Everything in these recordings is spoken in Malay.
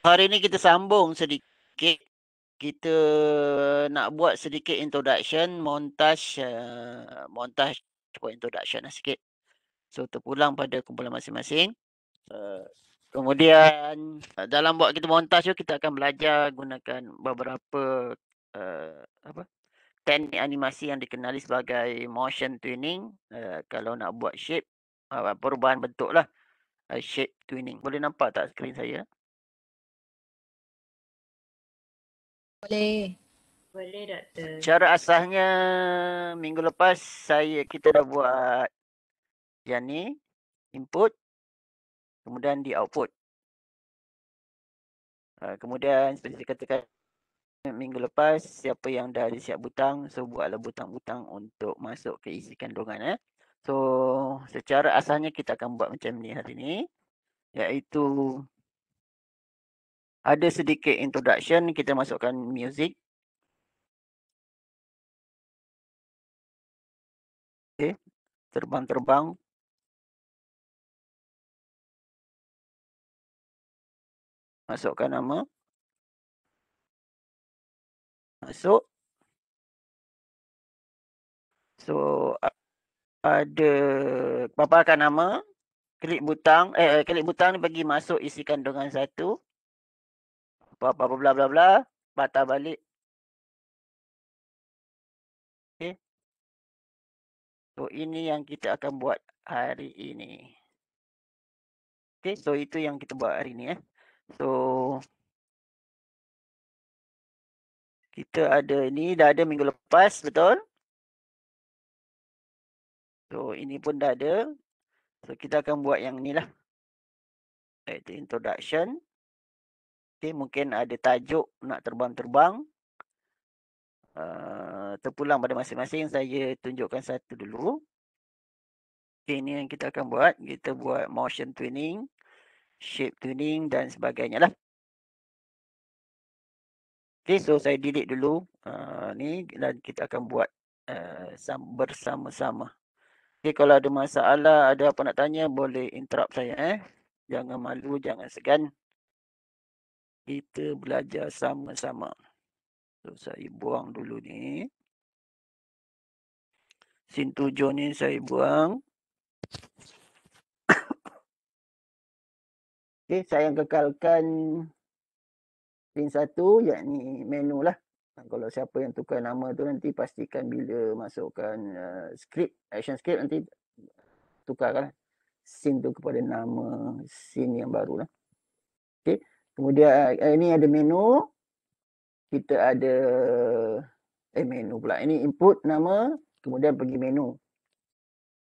Hari ni kita sambung sedikit. Kita nak buat sedikit introduction, montage for introduction lah sikit. So terpulang pada kumpulan masing-masing. Kemudian dalam buat kita montage tu kita akan belajar gunakan beberapa teknik animasi yang dikenali sebagai motion tuning. Kalau nak buat shape, perubahan bentuk lah, shape tuning. Boleh nampak tak skrin saya? Boleh. Boleh, Doktor. Cara asasnya minggu lepas kita dah buat yang ni, input, kemudian di output. Kemudian seperti dikatakan minggu lepas, siapa yang dah ada siap butang, so buatlah butang-butang untuk masuk ke isi kandungan. So secara asasnya kita akan buat macam ni hari ni, iaitu ada sedikit introduction, kita masukkan music. Okay. Terbang-terbang. Masukkan nama. Masuk. So ada paparkan nama, klik butang ni bagi masuk isi kandungan satu. Apa bla bla bla, patah balik. Okey. So ini yang kita akan buat hari ini. Okey, so itu yang kita buat hari ini. So kita ada ni dah ada minggu lepas, betul? So ini pun dah ada. So kita akan buat yang ni lah. Iaitu introduction. Okey, mungkin ada tajuk nak terbang-terbang. Terpulang pada masing-masing, saya tunjukkan satu dulu. Okay, ini yang kita akan buat. Kita buat motion tuning, shape tuning dan sebagainya lah. Okay, so saya delete dulu ni dan kita akan buat bersama-sama. Okay, kalau ada masalah, ada apa nak tanya, boleh interrupt saya. Jangan malu, jangan segan. Kita belajar sama-sama. So, saya buang dulu ni. Scene 7 ni saya buang. Okay, saya kekalkan scene 1, yakni menu lah. Kalau siapa yang tukar nama tu nanti pastikan bila masukkan action script nanti tukarkan scene tu kepada nama scene yang baru lah. Okay. Kemudian ini ada menu. Kita ada menu pula. Ini input nama, kemudian pergi menu.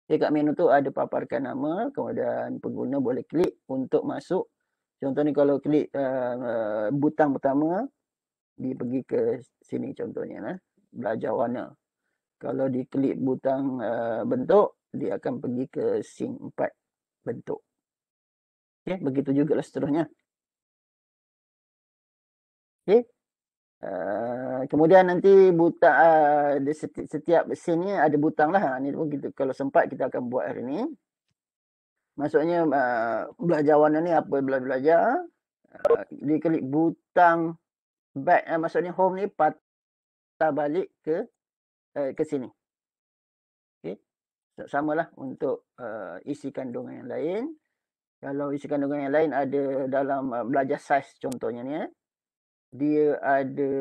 Okay, kat menu tu ada paparkan nama, kemudian pengguna boleh klik untuk masuk. Contoh ni kalau klik butang pertama, dia pergi ke sini contohnya, belajar warna. Kalau diklik butang bentuk, dia akan pergi ke scene 4 bentuk. Okay, begitu juga lah seterusnya. Okay. Kemudian nanti butang setiap scene ni ada butang lah. Ni pun kita, kalau sempat kita akan buat hari ni. Maksudnya belajar warna ni apa belajar. Diklik butang back, maksudnya home ni patah balik ke sini. Okay. Samalah untuk isi kandungan yang lain. Kalau isi kandungan yang lain ada dalam belajar size contohnya ni, dia ada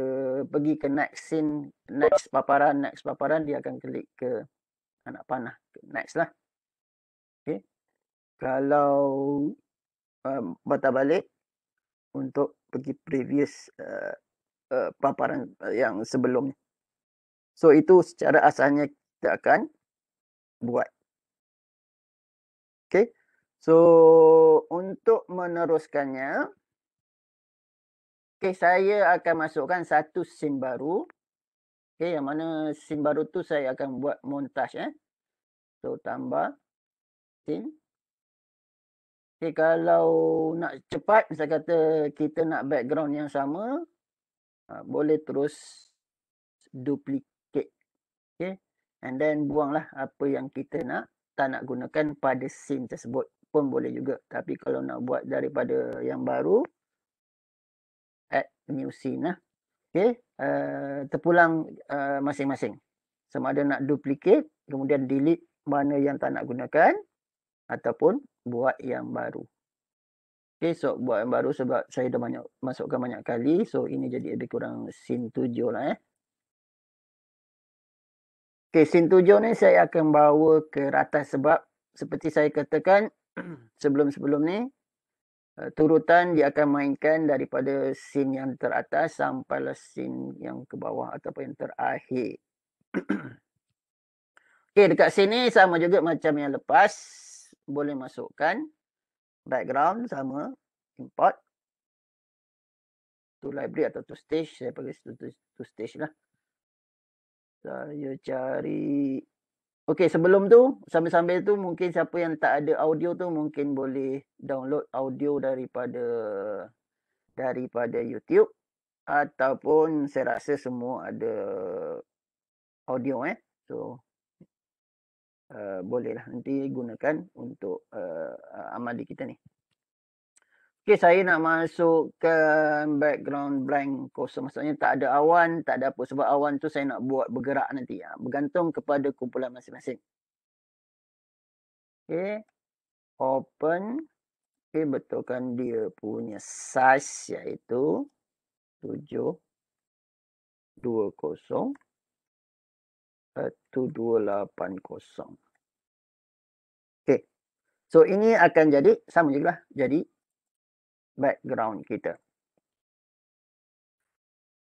pergi ke next scene, next paparan, dia akan klik ke anak panah, next lah. Okay. Kalau patah balik untuk pergi previous paparan yang sebelumnya. So itu secara asalnya kita akan buat. Okay. So untuk meneruskannya, okay, saya akan masukkan satu scene baru. Okay, yang mana scene baru tu saya akan buat montage. So tambah scene. Okay, kalau nak cepat, saya kata kita nak background yang sama, boleh terus duplicate. Okay, and then buanglah apa yang kita tak nak gunakan pada scene tersebut pun boleh juga. Tapi kalau nak buat daripada yang baru, new scene lah. Okey, terpulang masing-masing. Sama ada nak duplicate, kemudian delete mana yang tak nak gunakan ataupun buat yang baru. Okey, so buat yang baru sebab saya dah masukkan banyak kali, so ini jadi lebih kurang scene 7 lah. Okey, scene 7 ni saya akan bawa ke ratas sebab seperti saya katakan sebelum-sebelum ni, turutan dia akan mainkan daripada scene yang teratas sampailah scene yang ke bawah ataupun yang terakhir. Okey, dekat sini sama juga macam yang lepas, boleh masukkan background sama, import to library atau to stage, saya panggil to stage lah. Saya cari, okey, sebelum tu, sambil-sambil tu mungkin siapa yang tak ada audio tu mungkin boleh download audio daripada YouTube ataupun saya rasa semua ada audio so bolehlah nanti gunakan untuk amali kita ni. Okey, saya nak masukkan background blank kosong, maksudnya tak ada awan, tak ada apa, sebab awan tu saya nak buat bergerak nanti, bergantung kepada kumpulan masing-masing. Okey, open. Okey, betulkan dia punya size iaitu 720 1280. Okey, so ini akan jadi sama juga lah, jadi background kita.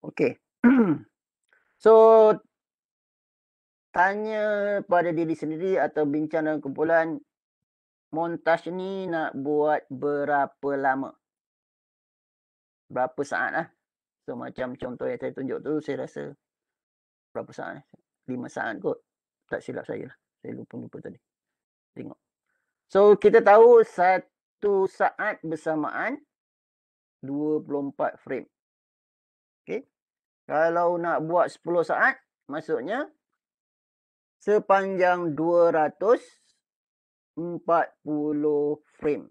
Okey. So tanya pada diri sendiri atau bincang dalam kumpulan, montaj ni nak buat berapa lama? Berapa saat lah? So macam contoh yang saya tunjuk tu, saya rasa berapa saat? 5 saat kot. Tak silap saya lah. Saya lupa tadi. Tengok. So kita tahu 1 saat bersamaan 24 frame. Okey. Kalau nak buat 10 saat, maksudnya sepanjang 240 frame.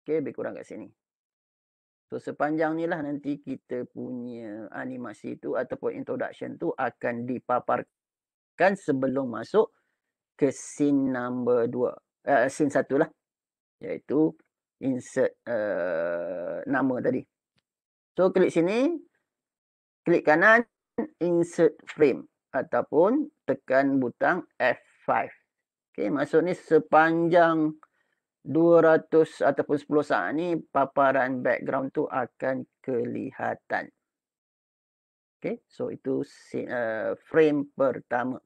Okey, lebih kurang kat sini. So sepanjang ni lah nanti kita punya animasi tu ataupun introduction tu akan dipaparkan sebelum masuk ke scene number 2. Scene 1 lah. Iaitu insert nama tadi. So klik sini, klik kanan, insert frame ataupun tekan butang F5. Okey, maksud ni sepanjang 200 ataupun 10 saat ni paparan background tu akan kelihatan. Okey, so itu frame pertama.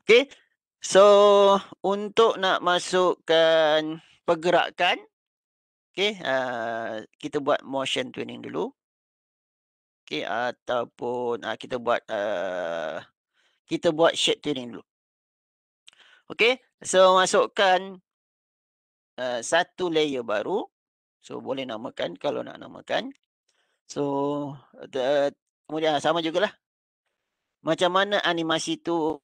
Okey, so untuk nak masukkan pergerakan, okey, kita buat motion tuning dulu. Okey, ataupun kita buat shape tuning dulu. Okey, so masukkan satu layer baru. So boleh namakan kalau nak namakan. So kemudian sama jugalah. Macam mana animasi tu,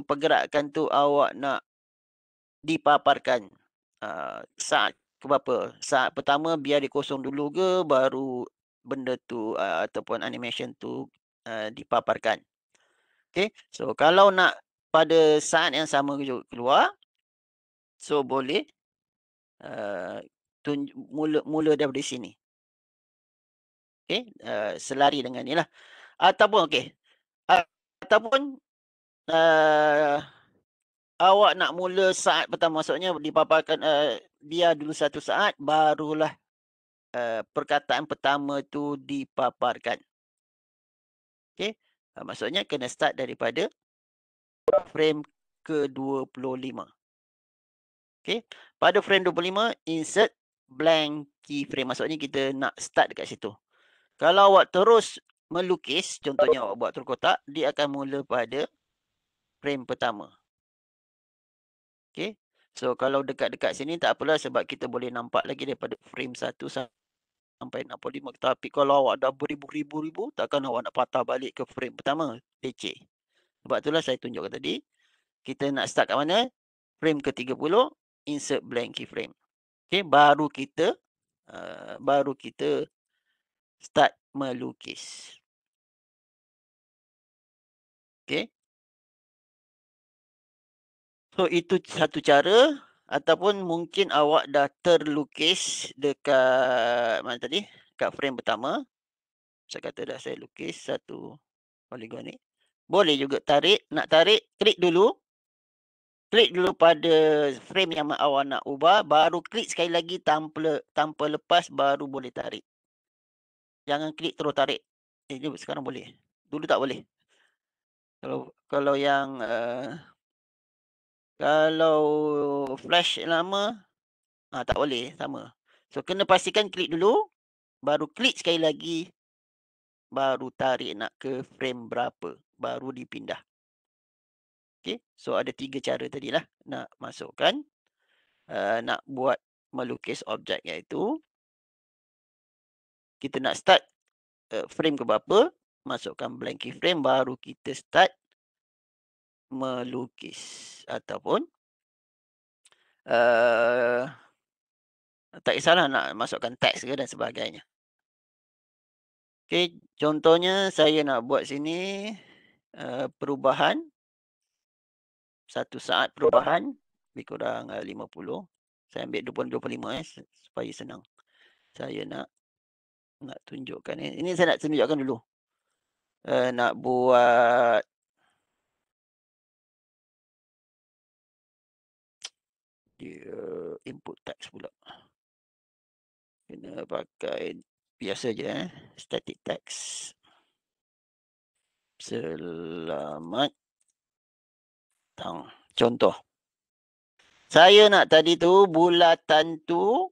pergerakan tu awak nak dipaparkan? Saat ke berapa? Saat pertama biar dia kosong dulu ke baru benda tu ataupun animation tu dipaparkan. Okey, so kalau nak pada saat yang sama keluar, so boleh mula daripada sini. Okey, selari dengan ni lah. Ataupun okey, ataupun awak nak mula saat pertama, maksudnya dipaparkan biar dulu 1 saat barulah perkataan pertama tu dipaparkan. Okey, maksudnya kena start daripada frame ke-25. Okey, pada frame 25 insert blank keyframe, maksudnya kita nak start dekat situ. Kalau awak terus melukis, contohnya awak buat terkotak, dia akan mula pada frame pertama. Okey, so kalau dekat-dekat sini tak apalah sebab kita boleh nampak lagi daripada frame 1 sampai 65. Tapi kalau awak dah beribu-ribu, takkan awak nak patah balik ke frame pertama. Leceh. Sebab itulah saya tunjukkan tadi. Kita nak start kat mana? Frame ke-30, insert blank keyframe. Okey, baru kita start melukis. Okey. So itu satu cara, ataupun mungkin awak dah terlukis dekat mana tadi? Kat frame pertama. Saya kata dah saya lukis satu poligon ni. Boleh juga tarik, nak tarik klik dulu pada frame yang awak nak ubah, baru klik sekali lagi tanpa lepas, baru boleh tarik. Jangan klik terus tarik. Sekarang boleh. Dulu tak boleh. Kalau yang kalau flash lama tak boleh, sama. So kena pastikan klik dulu, baru klik sekali lagi, baru tarik nak ke frame berapa, baru dipindah. Okey, so ada 3 cara tadilah nak masukkan, nak buat melukis objek, iaitu kita nak start frame ke berapa, masukkan blank keyframe, baru kita start melukis, ataupun tak kisahlah nak masukkan teks ke dan sebagainya. Okey, contohnya saya nak buat sini perubahan, 1 saat perubahan, lebih kurang 50. Saya ambil 25 supaya senang. Saya nak tunjukkan ini saya nak tunjukkan dulu. Nak buat dia input text pula. Kena pakai biasa je static text. Selamat datang. Contoh. Saya nak tadi tu bulatan tu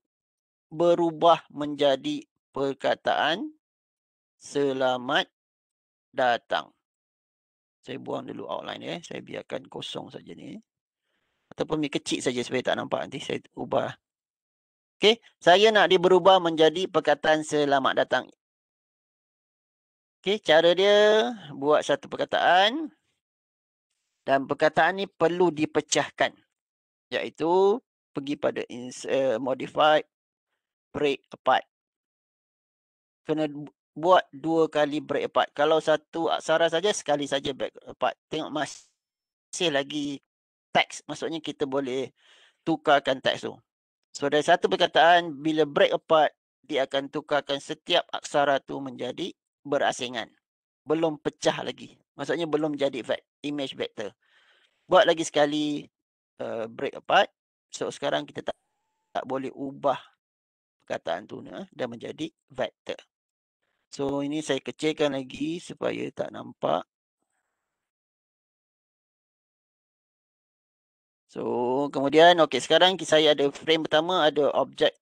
berubah menjadi perkataan selamat datang. Saya buang dulu outline saya biarkan kosong saja ni. Ataupun kecil saja supaya tak nampak, nanti saya ubah. Okey, saya nak dia berubah menjadi perkataan selamat datang. Okey, cara dia buat satu perkataan, dan perkataan ni perlu dipecahkan, iaitu pergi pada modify break apart. Kena buat 2 kali break apart. Kalau satu aksara saja, sekali saja break apart. Tengok masih lagi teks, maksudnya kita boleh tukarkan teks tu. So dari satu perkataan, bila break apart, dia akan tukarkan setiap aksara tu menjadi berasingan. Belum pecah lagi. Maksudnya belum jadi image vector. Buat lagi sekali break apart. So sekarang kita tak boleh ubah perkataan tu dah menjadi vector. So ini saya kecilkan lagi supaya tak nampak. So kemudian sekarang saya ada frame pertama, ada objek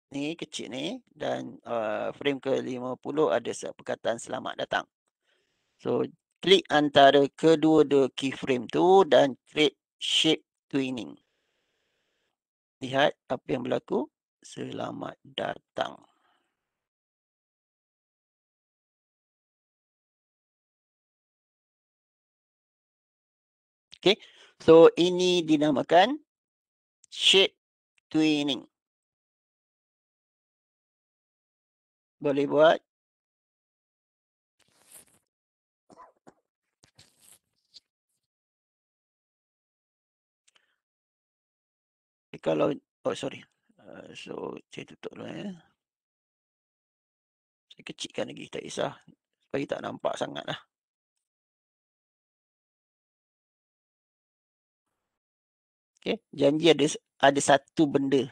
ni kecil ni, dan frame ke-50 ada perkataan selamat datang. So klik antara kedua-dua keyframe tu dan create shape twinning. Lihat apa yang berlaku. Selamat datang. Okey. So ini dinamakan shape twinning. Boleh buat. Kalau sorry. So saya tutup dulu Saya kecilkan lagi, tak kisah. Supaya tak nampak sangat lah. Okay. Janji ada satu benda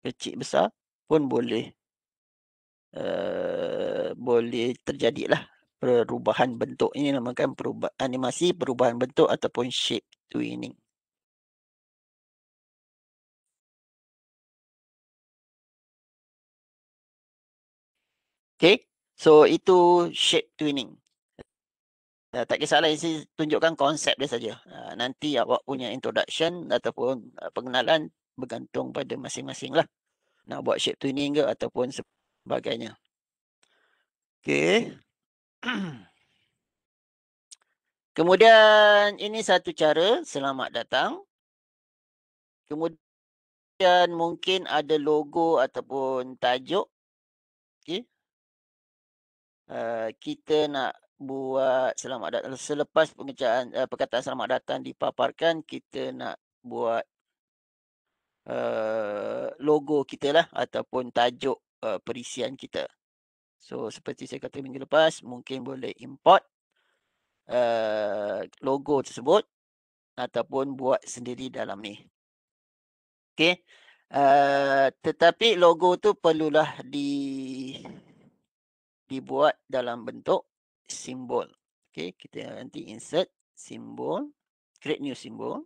kecil besar pun boleh terjadilah perubahan bentuk. Ini namakan animasi perubahan bentuk ataupun shape twinning. Okay. So itu shape twinning. Tak kisahlah, saya tunjukkan konsep dia saja. Nanti awak punya introduction ataupun pengenalan bergantung pada masing-masing lah. Nak buat shape twinning ke ataupun sebagainya. Okay. Kemudian ini satu cara, selamat datang. Kemudian Kemudian mungkin ada logo ataupun tajuk. Okey. Kita nak buat selepas perkataan selamat datang dipaparkan, kita nak buat logo kita lah ataupun tajuk perisian kita. So seperti saya kata minggu lepas, mungkin boleh import logo tersebut ataupun buat sendiri dalam ni. Okey. Tetapi logo tu perlulah dibuat dalam bentuk simbol. Okey, kita nanti insert simbol, create new simbol.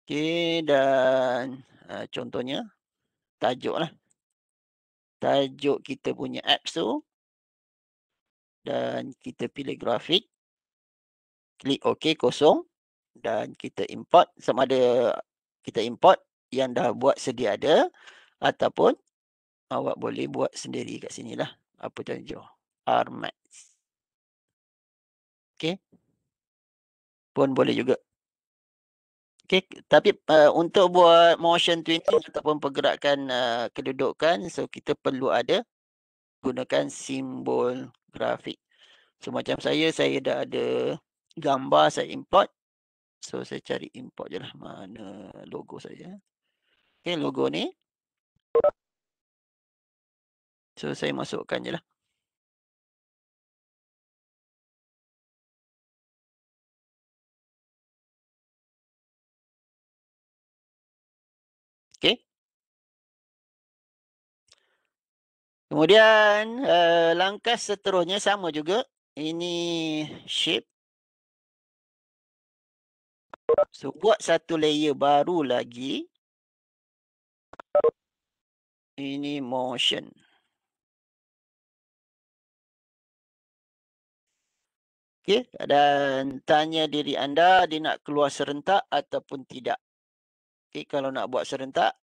Okey, dan contohnya tajuk lah. Tajuk kita punya apps tu. Dan kita pilih grafik. Klik OK kosong. Dan kita import, sama ada kita import yang dah buat sedia ada ataupun awak boleh buat sendiri kat sini lah. Apa tajuk? RMax. Okey. Pun boleh juga. Okey, tapi untuk buat motion twinning ataupun pergerakan kedudukan, so kita perlu ada gunakan simbol grafik. So macam saya dah ada gambar, saya import. So saya cari import je lah mana logo saya. Okey, logo ni. So saya masukkan je lah. Okey. Kemudian langkah seterusnya sama juga. Ini shape. So buat satu layer baru lagi. Ini motion. Okey, dan tanya diri anda, dia nak keluar serentak ataupun tidak. Okey, kalau nak buat serentak,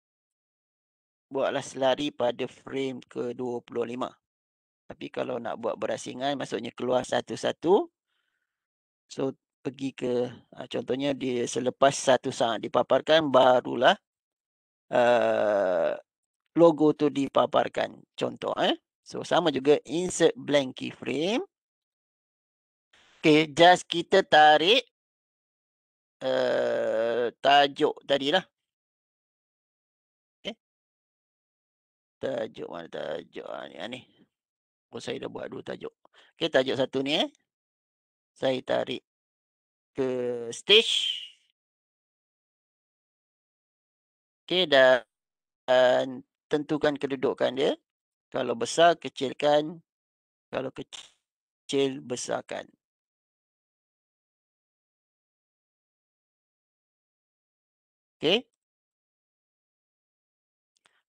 buatlah selari pada frame ke-25. Tapi kalau nak buat berasingan, maksudnya keluar satu-satu. So pergi ke contohnya dia selepas satu saat dipaparkan, barulah logo tu dipaparkan. Contoh So sama juga insert blank keyframe. Okey, just kita tarik tajuk tadilah. Okey. Tajuk mana tajuk ni. Oh, saya dah buat 2 tajuk. Okey, tajuk satu ni saya tarik ke stage. Okey, dan tentukan kedudukan dia. Kalau besar, kecilkan. Kalau kecil, besarkan. Okey.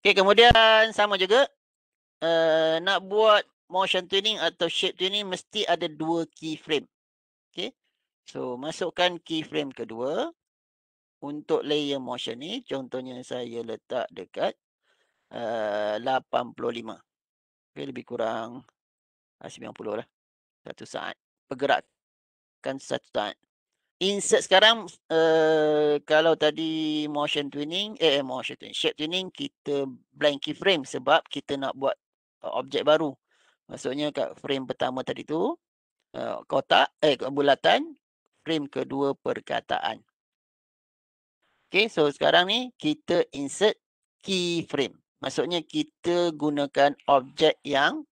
Okey, kemudian sama juga. Nak buat motion tuning atau shape tuning mesti ada 2 keyframe. Okey. So, masukkan keyframe kedua. Untuk layer motion ni, contohnya saya letak dekat 85. Okay, lebih kurang 90 lah. 1 saat. Pergerakan 1 saat. Insert sekarang, kalau tadi motion tuning, shape tuning, kita blank keyframe sebab kita nak buat objek baru. Maksudnya kat frame pertama tadi tu, kotak, bulatan, frame kedua perkataan. Okay, so sekarang ni kita insert keyframe. Maksudnya kita gunakan objek yang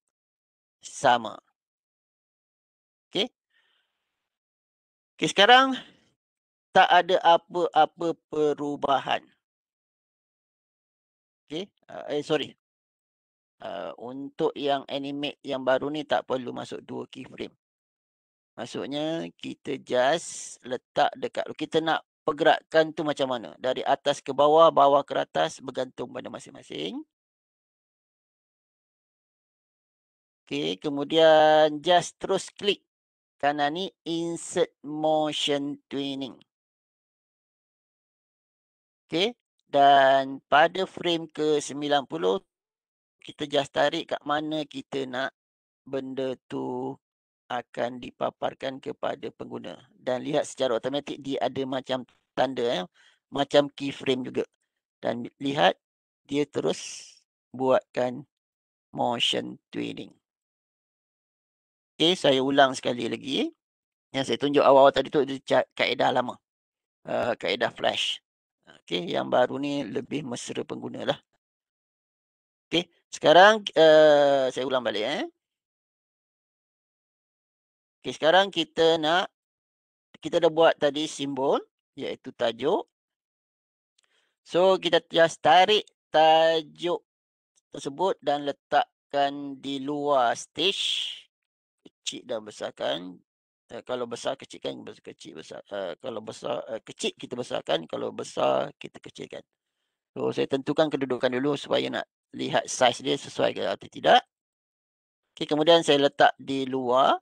sama. Okay. Okay, sekarang tak ada apa-apa perubahan. Okay. Sorry. Untuk yang animate yang baru ni tak perlu masuk 2 keyframe. Maksudnya kita just letak dekat. Kita nak pergerakan tu macam mana? Dari atas ke bawah, bawah ke atas, bergantung pada masing-masing. Okay, kemudian just terus klik kanan ni, insert motion tuning. Okay, dan pada frame ke-90, kita just tarik kat mana kita nak benda tu akan dipaparkan kepada pengguna. Dan lihat secara automatik dia ada macam tanda. macam keyframe juga. Dan lihat dia terus buatkan motion twinning. Okey, saya ulang sekali lagi. Yang saya tunjuk awal-awal tadi tu kaedah lama. Kaedah flash. Okey, yang baru ni lebih mesra pengguna lah. Okey, sekarang saya ulang balik. Okey, sekarang kita dah buat tadi simbol iaitu tajuk. So kita just tarik tajuk tersebut dan letakkan di luar stage. Kecil dan besarkan. Kalau besar kecilkan, kecil besar. Kalau besar kecil kita besarkan, kalau besar kita kecilkan. So saya tentukan kedudukan dulu supaya nak lihat saiz dia sesuai ke atau tidak. Okey, kemudian saya letak di luar.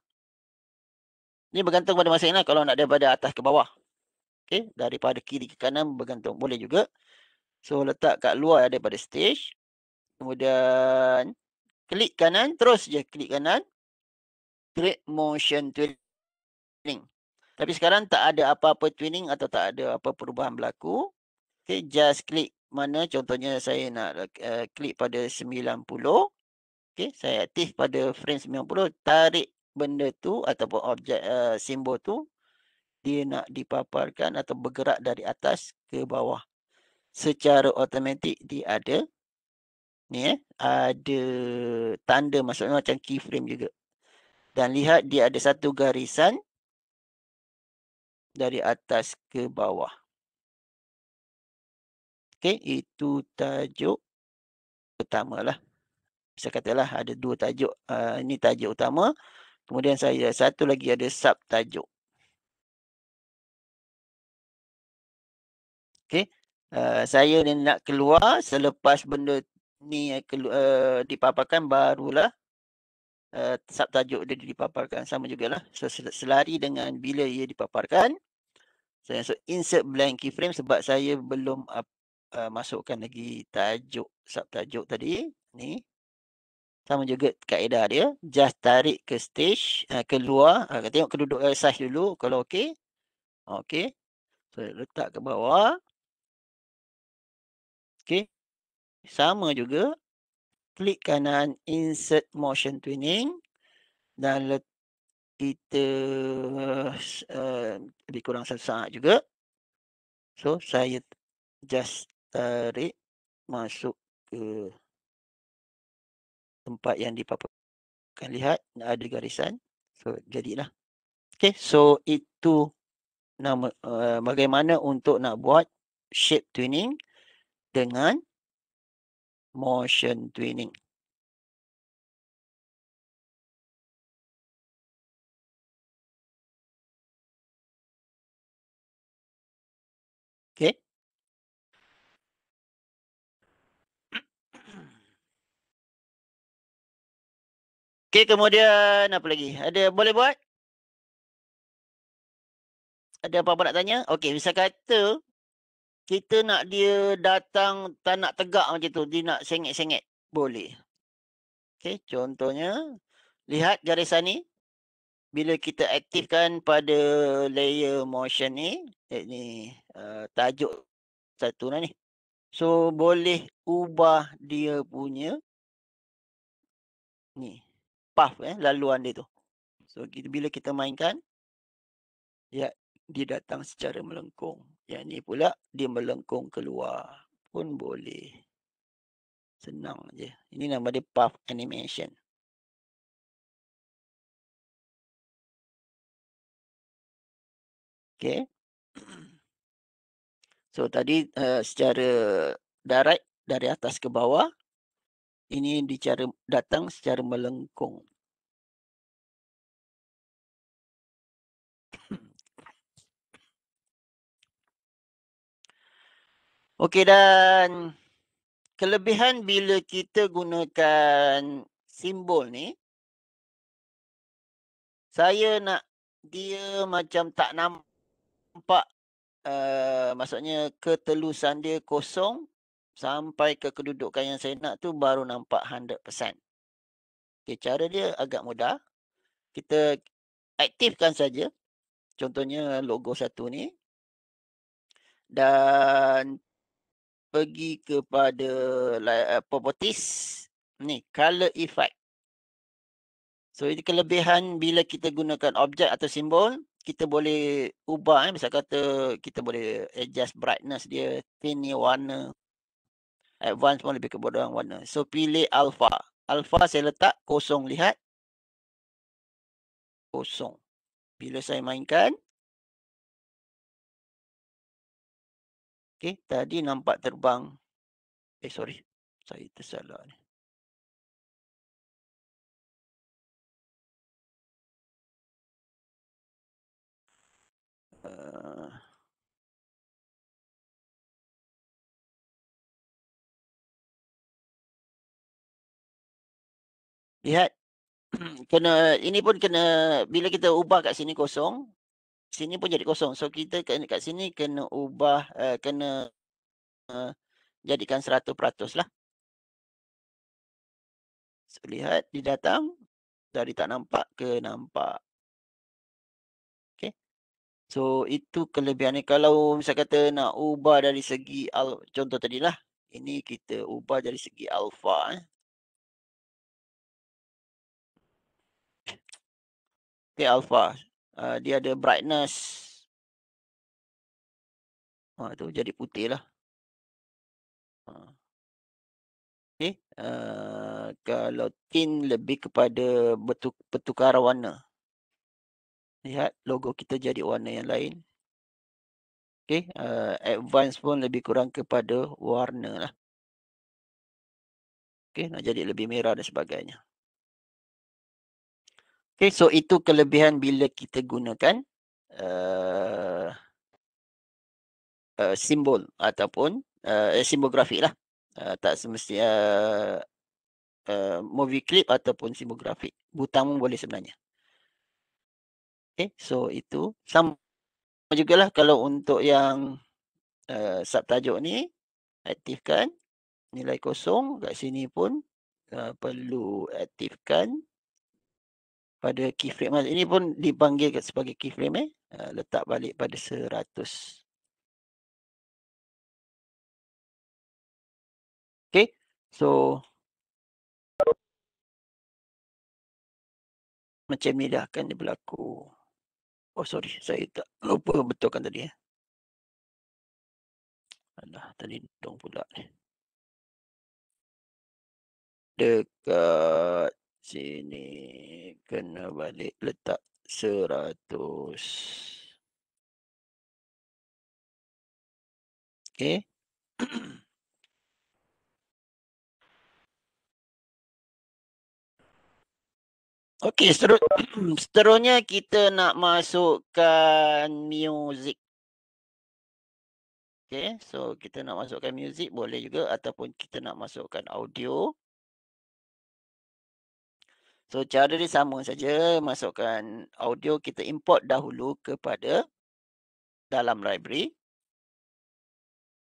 Ini bergantung pada masing-masing kalau nak daripada atas ke bawah. Okey, daripada kiri ke kanan bergantung, boleh juga. So letak kat luar daripada stage. Kemudian klik kanan, terus je klik kanan. Create motion twinning. Tapi sekarang tak ada apa-apa twinning atau tak ada apa perubahan berlaku. Okay, just klik mana, contohnya saya nak klik pada 90. Okay, saya aktif pada frame 90. Tarik benda tu ataupun objek simbol tu. Dia nak dipaparkan atau bergerak dari atas ke bawah. Secara automatik dia ada. Ni ada tanda, maksudnya macam keyframe juga. Dan lihat dia ada satu garisan dari atas ke bawah. Okey, itu tajuk utama lah. Saya katalah ada dua tajuk. Ini tajuk utama. Kemudian saya satu lagi ada sub tajuk. Okey, saya ni nak keluar selepas benda ni dipaparkan, barulah sub tajuk dia dipaparkan. Sama jugalah. So selari dengan bila ia dipaparkan. Saya insert blank keyframe sebab saya belum masukkan lagi tajuk, sub tajuk tadi. Ni. Sama juga kaedah dia. Just tarik ke stage, keluar. Tengok kedudukan size dulu. Kalau okey. Okey. So letak ke bawah. Okey. Sama juga. Klik kanan, insert motion twinning. Dan kita lebih kurang 1 saat juga. So saya just tarik masuk ke tempat yang dipaparkan. Lihat ada garisan. So jadilah. Okay, so itu bagaimana untuk nak buat shape twinning dengan motion twinning. Okay. Okay, kemudian apa lagi? Ada boleh buat? Ada apa-apa nak tanya? Okay, misal kata kita nak dia datang tak nak tegak macam tu. Dia nak sengit-sengit. Boleh. Okay, contohnya. Lihat garisan ni. Bila kita aktifkan pada layer motion ni. Ni tajuk satu lah ni. So, boleh ubah dia punya ni. Path laluan dia tu. So, bila kita mainkan. Ya, dia datang secara melengkung. Yang ni pula dia melengkung keluar pun boleh. Senang je. Ini nama dia path animation. Okay. So tadi secara direct dari atas ke bawah. Ini datang secara melengkung. Okey, dan kelebihan bila kita gunakan simbol ni, saya nak dia macam tak nampak, maksudnya ketelusan dia kosong sampai ke kedudukan yang saya nak tu baru nampak 100%. Okay, cara dia agak mudah. Kita aktifkan saja. Contohnya logo satu ni. Dan pergi kepada properties ni, color effect. So ini kelebihan bila kita gunakan objek atau simbol, kita boleh ubah, misal kata kita boleh adjust brightness dia, tint warna, advance pun lebih kepada warna. So pilih alpha. Alpha saya letak kosong, lihat. Kosong. Bila saya mainkan, okey, tadi nampak terbang. Sorry. Saya tersalah ni. Lihat. Kena, ini pun kena, bila kita ubah kat sini kosong, sini pun jadi kosong. So kita kat sini kena ubah, kena jadikan 100% lah. So, lihat dia datang, dari tak nampak ke nampak. Okay. So itu kelebihannya. Kalau misal kata nak ubah dari segi contoh tadilah, ini kita ubah dari segi alpha. Okay, alpha. Dia ada brightness. Tu jadi putih lah. Okay. Kalau tint lebih kepada pertukaran warna. Lihat logo kita jadi warna yang lain. Okay. Advance pun lebih kurang kepada warna lah. Okay. Nak jadi lebih merah dan sebagainya. Okay. So itu kelebihan bila kita gunakan simbol ataupun simbol grafik lah. Tak semesti movie clip ataupun simbol grafik. Butang pun boleh sebenarnya. Okay. So itu sama jugalah kalau untuk yang subtajuk ni, aktifkan nilai kosong. Kat sini pun perlu aktifkan pada keyframe. Ini pun dipanggil sebagai keyframe. Letak balik pada 100. Okay. So macam ni dah akan dia berlaku. Oh sorry, saya tak lupa betulkan tadi. Alah, tadi dong pula ni. Dekat sini kena balik letak 100. Okay. Okey, seterusnya kita nak masukkan muzik. Okey, so kita nak masukkan muzik boleh juga ataupun kita nak masukkan audio. So cara dia sama saja, masukkan audio, kita import dahulu kepada dalam library.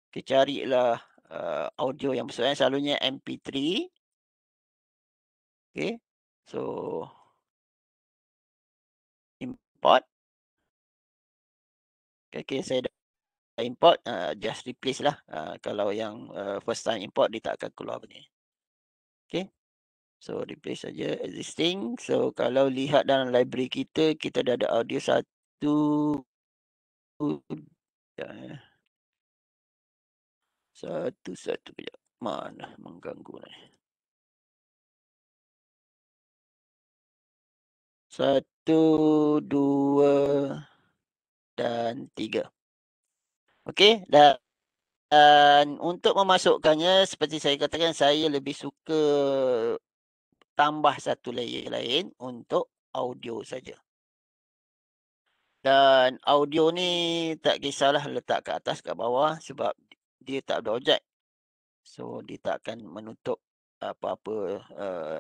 Kita carilah audio yang bersesuaian, selalunya MP3. Okey. So import. Okay, saya dah import, just replace lah. Kalau yang first time import, dia tak akan keluar begini. Okay. So replace saja existing. So kalau lihat dalam library kita, kita dah ada audio satu. Satu kejap. Mana mengganggu ni. 1, 2 dan 3. Okey, dan untuk memasukkannya, seperti saya katakan, saya lebih suka tambah satu layer lain untuk audio saja. Dan audio ni tak kisahlah letak ke atas ke bawah sebab dia tak ada objek. So dia tak akan menutup apa-apa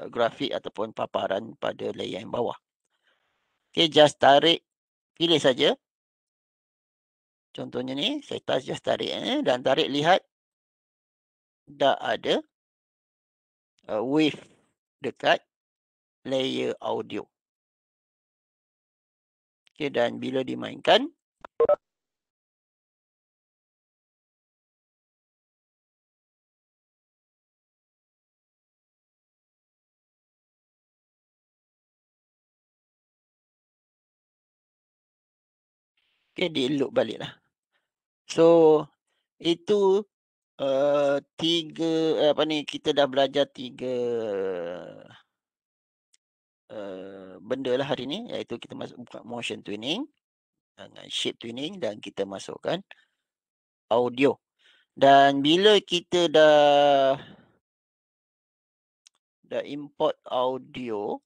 grafik ataupun paparan pada layer yang bawah. Okay, just tarik, pilih saja. Contohnya ni, saya just tarik dan tarik, lihat dah ada wave dekat layer audio. Okay, dan bila dimainkan, Okay, di loop balik lah. So, itu kita dah belajar 3 benda lah hari ni, iaitu kita masuk buka motion tuning dengan shape tuning dan kita masukkan audio. Dan bila kita dah import audio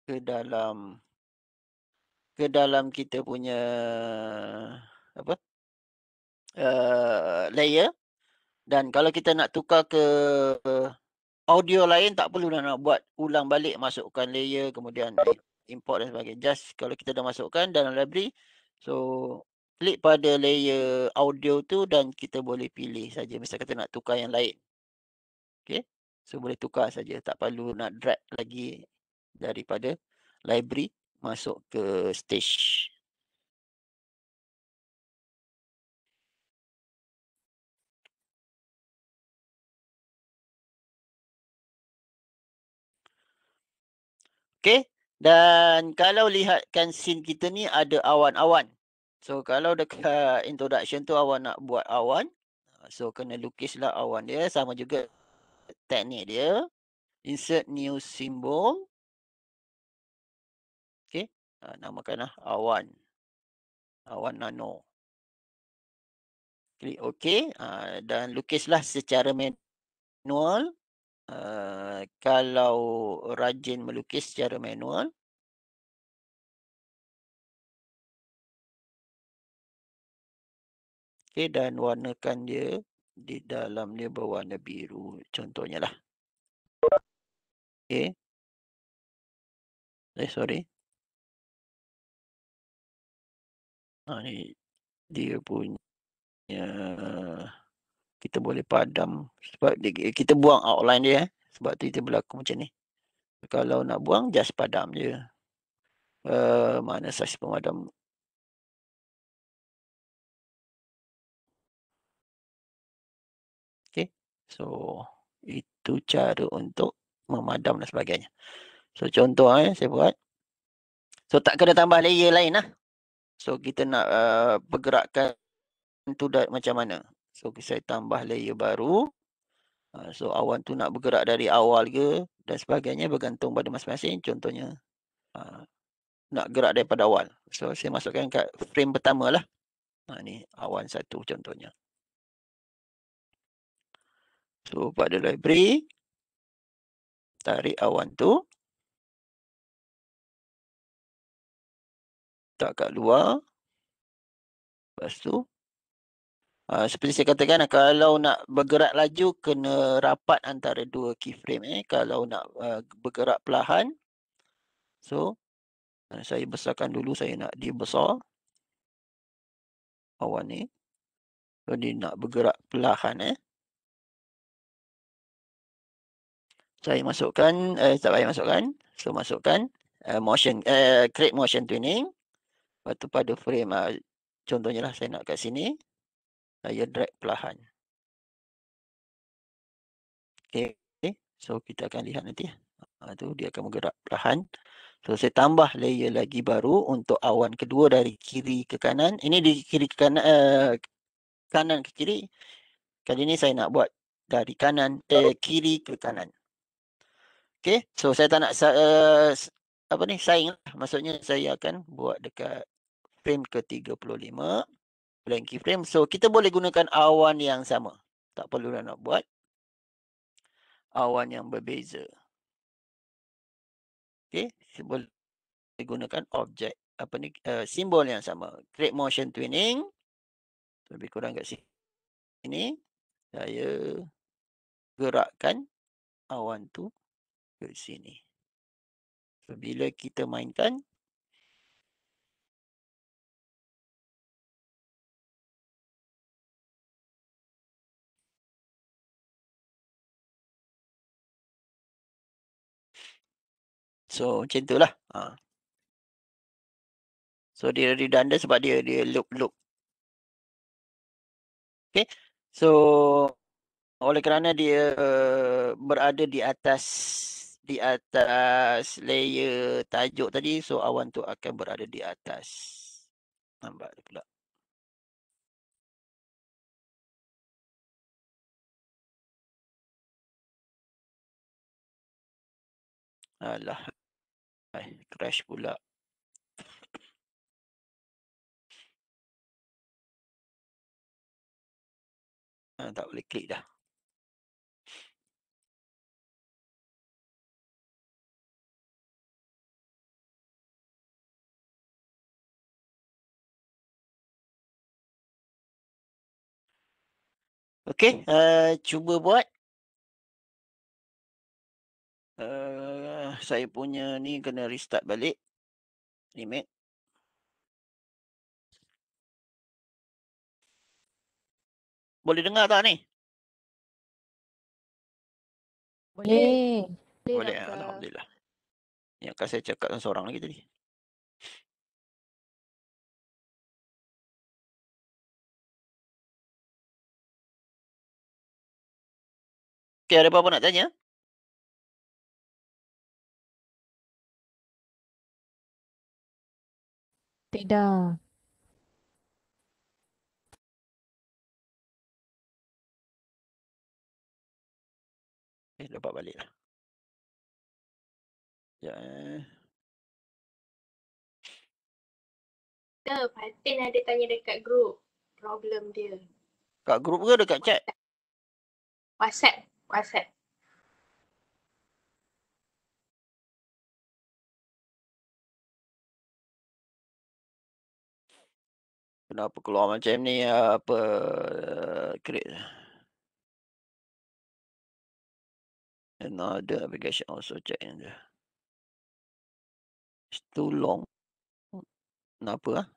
ke dalam kita punya layer, dan kalau kita nak tukar ke audio lain, tak perlu nak buat ulang balik, masukkan layer kemudian import dan sebagainya. Just kalau kita dah masukkan dalam library, so klik pada layer audio tu dan kita boleh pilih saja. Misal kata nak tukar yang lain. Okay, so boleh tukar saja, tak perlu nak drag lagi daripada library masuk ke stage. Okay, dan kalau lihatkan scene kita ni ada awan-awan. So kalau dekat introduction tu awak nak buat awan, so kena lukislah awan dia. Sama juga teknik dia. Insert new symbol. Okay, namakanlah awan. Awan nano. Klik OK. Dan lukislah secara manual. Kalau rajin melukis secara manual. Okay, dan warnakan dia di dalam dia berwarna biru. Contohnya lah. Okay. Sorry. Ni dia punya kita boleh padam sebab kita buang outline dia sebab tu dia berlaku macam ni. Kalau nak buang just padam je. Mana saiz pemadam? Okay, so itu cara untuk memadam dan sebagainya. So contoh saya buat. So tak kena tambah layer lain lah. So kita nak pergerakan tu macam mana. So saya tambah layer baru. So awan tu nak bergerak dari awal ke dan sebagainya bergantung pada masing-masing. Contohnya nak gerak daripada awal. So saya masukkan kat frame pertama lah. Ni awan 1 contohnya. So pada library, tarik awan tu. Tak kat luar. Lepas tu seperti saya katakan, kalau nak bergerak laju kena rapat antara 2 keyframe. Kalau nak bergerak perlahan, so saya besarkan dulu, saya nak dia besar awan ni. So dia nak bergerak perlahan. Saya masukkan, tak payah masukkan. So masukkan motion, create motion tuning. Lepas tu pada frame, contohnya lah saya nak kat sini, saya drag perlahan. Okay, so kita akan lihat nanti. Tu dia akan bergerak perlahan. So saya tambah layer lagi baru untuk awan kedua dari kiri ke kanan. Ini di kiri ke kanan, kanan ke kiri. Kali ini saya nak buat dari kanan kiri ke kanan. Okay, so saya tak nak saing lah. Maksudnya saya akan buat dekat frame ke-35, blank keyframe. So kita boleh gunakan awan yang sama. Tak perlu nak buat awan yang berbeza. Okay, boleh gunakan objek simbol yang sama. Create motion tuning. Lebih kurang kat sini. Saya gerakkan awan tu ke sini. So, bila kita mainkan, so macam itulah. So dia redundant sebab dia loop. Okay, so oleh kerana dia berada di atas layer tajuk tadi, so awan tu akan berada di atas. Nampak dia pula. Alah. Crash pula. Tak boleh klik dah. Okey, cuba buat. Saya punya ni kena restart balik. Limit. Boleh dengar tak ni? Boleh. Boleh. Alhamdulillah. Yang kan saya cakap dengan seorang lagi tadi. Okey, ada apa-apa nak tanya? Tidak. Dapat balik lah. Ya. Fatin ada tanya dekat grup problem dia. Kat grup ke dekat chat? WhatsApp. Kenapa keluar macam ni? Apa create another application also check in there. It's too long. Kenapa?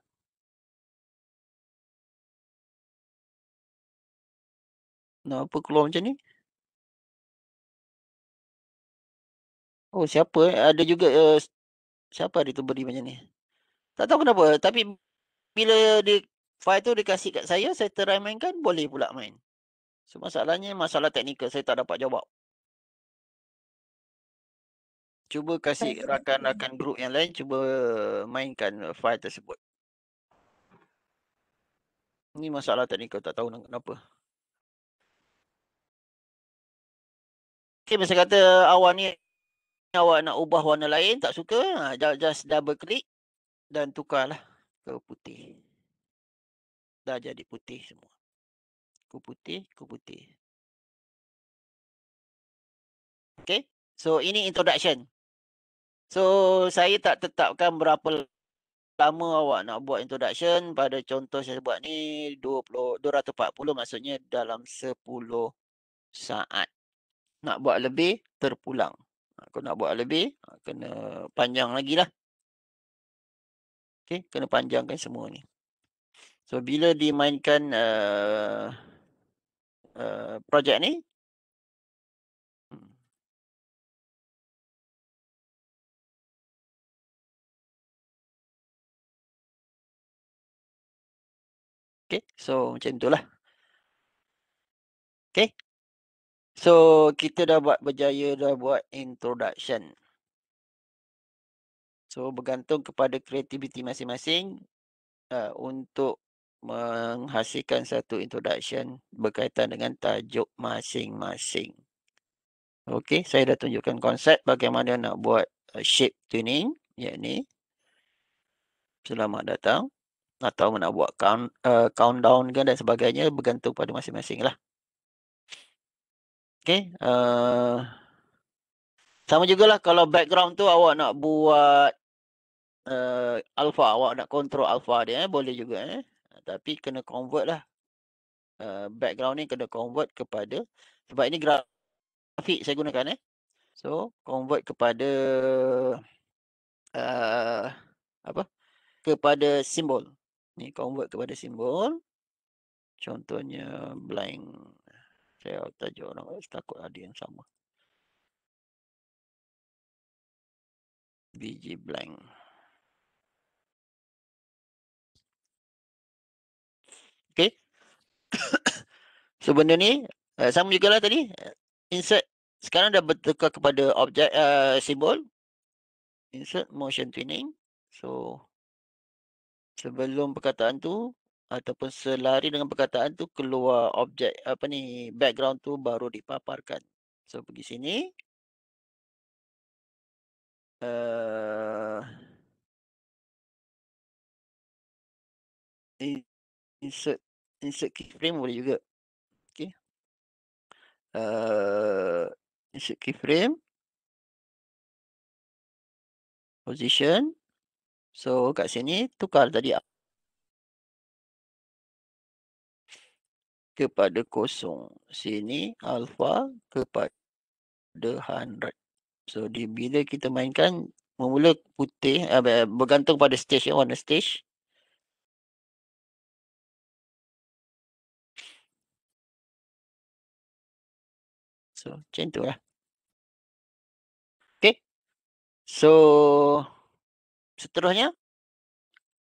Kenapa keluar macam ni? Oh, siapa? Ada juga siapa ada tu beri macam ni? Tak tahu kenapa. Tapi bila file tu dikasih kat saya try mainkan, boleh pula main. So, masalahnya masalah teknikal. Saya tak dapat jawab. Cuba kasih rakan-rakan grup yang lain, cuba mainkan file tersebut. Ni masalah teknikal, tak tahu kenapa. Okay, masa kata awak ni, awak nak ubah warna lain, tak suka, just double click dan tukarlah ke putih. Dah jadi putih semua. Ku putih. Okay, so ini introduction. So, saya tak tetapkan berapa lama awak nak buat introduction. Pada contoh saya buat ni 240, maksudnya dalam 10 saat. Nak buat lebih, terpulang. Kalau nak buat lebih, kena panjang lagi lah. Okay, kena panjangkan semua ni. So, bila dimainkan projek ni, okay, so macam itulah. Okay. So, kita dah berjaya buat introduction. So, bergantung kepada kreativiti masing-masing untuk menghasilkan satu introduction berkaitan dengan tajuk masing-masing. Okey, saya dah tunjukkan konsep bagaimana nak buat shape tuning, yakni selamat datang, atau nak buat countdown dan sebagainya, bergantung pada masing-masing lah. Okey, sama jugalah kalau background tu awak nak buat alpha, awak nak kontrol alpha dia, boleh juga. Tapi kena convert lah. Background ni kena convert kepada, sebab ini grafik saya gunakan. So, convert kepada kepada simbol. Ni convert kepada simbol. Contohnya blank. Saya tajuk orang, takut ada yang sama. BG blank. Okay. So, benda ni sama juga lah tadi. Insert. Sekarang dah bertukar kepada objek simbol. Insert motion tuning. So, sebelum perkataan tu ataupun selari dengan perkataan tu keluar objek background tu baru dipaparkan. So pergi sini. Insert keyframe boleh juga. Okay. Insert keyframe. Position. So kat sini tukar tadi kepada 0. Sini alpha kepada 100. So bila kita mainkan mula putih bergantung pada stage warna stage. So macam tu lah. Okay. So seterusnya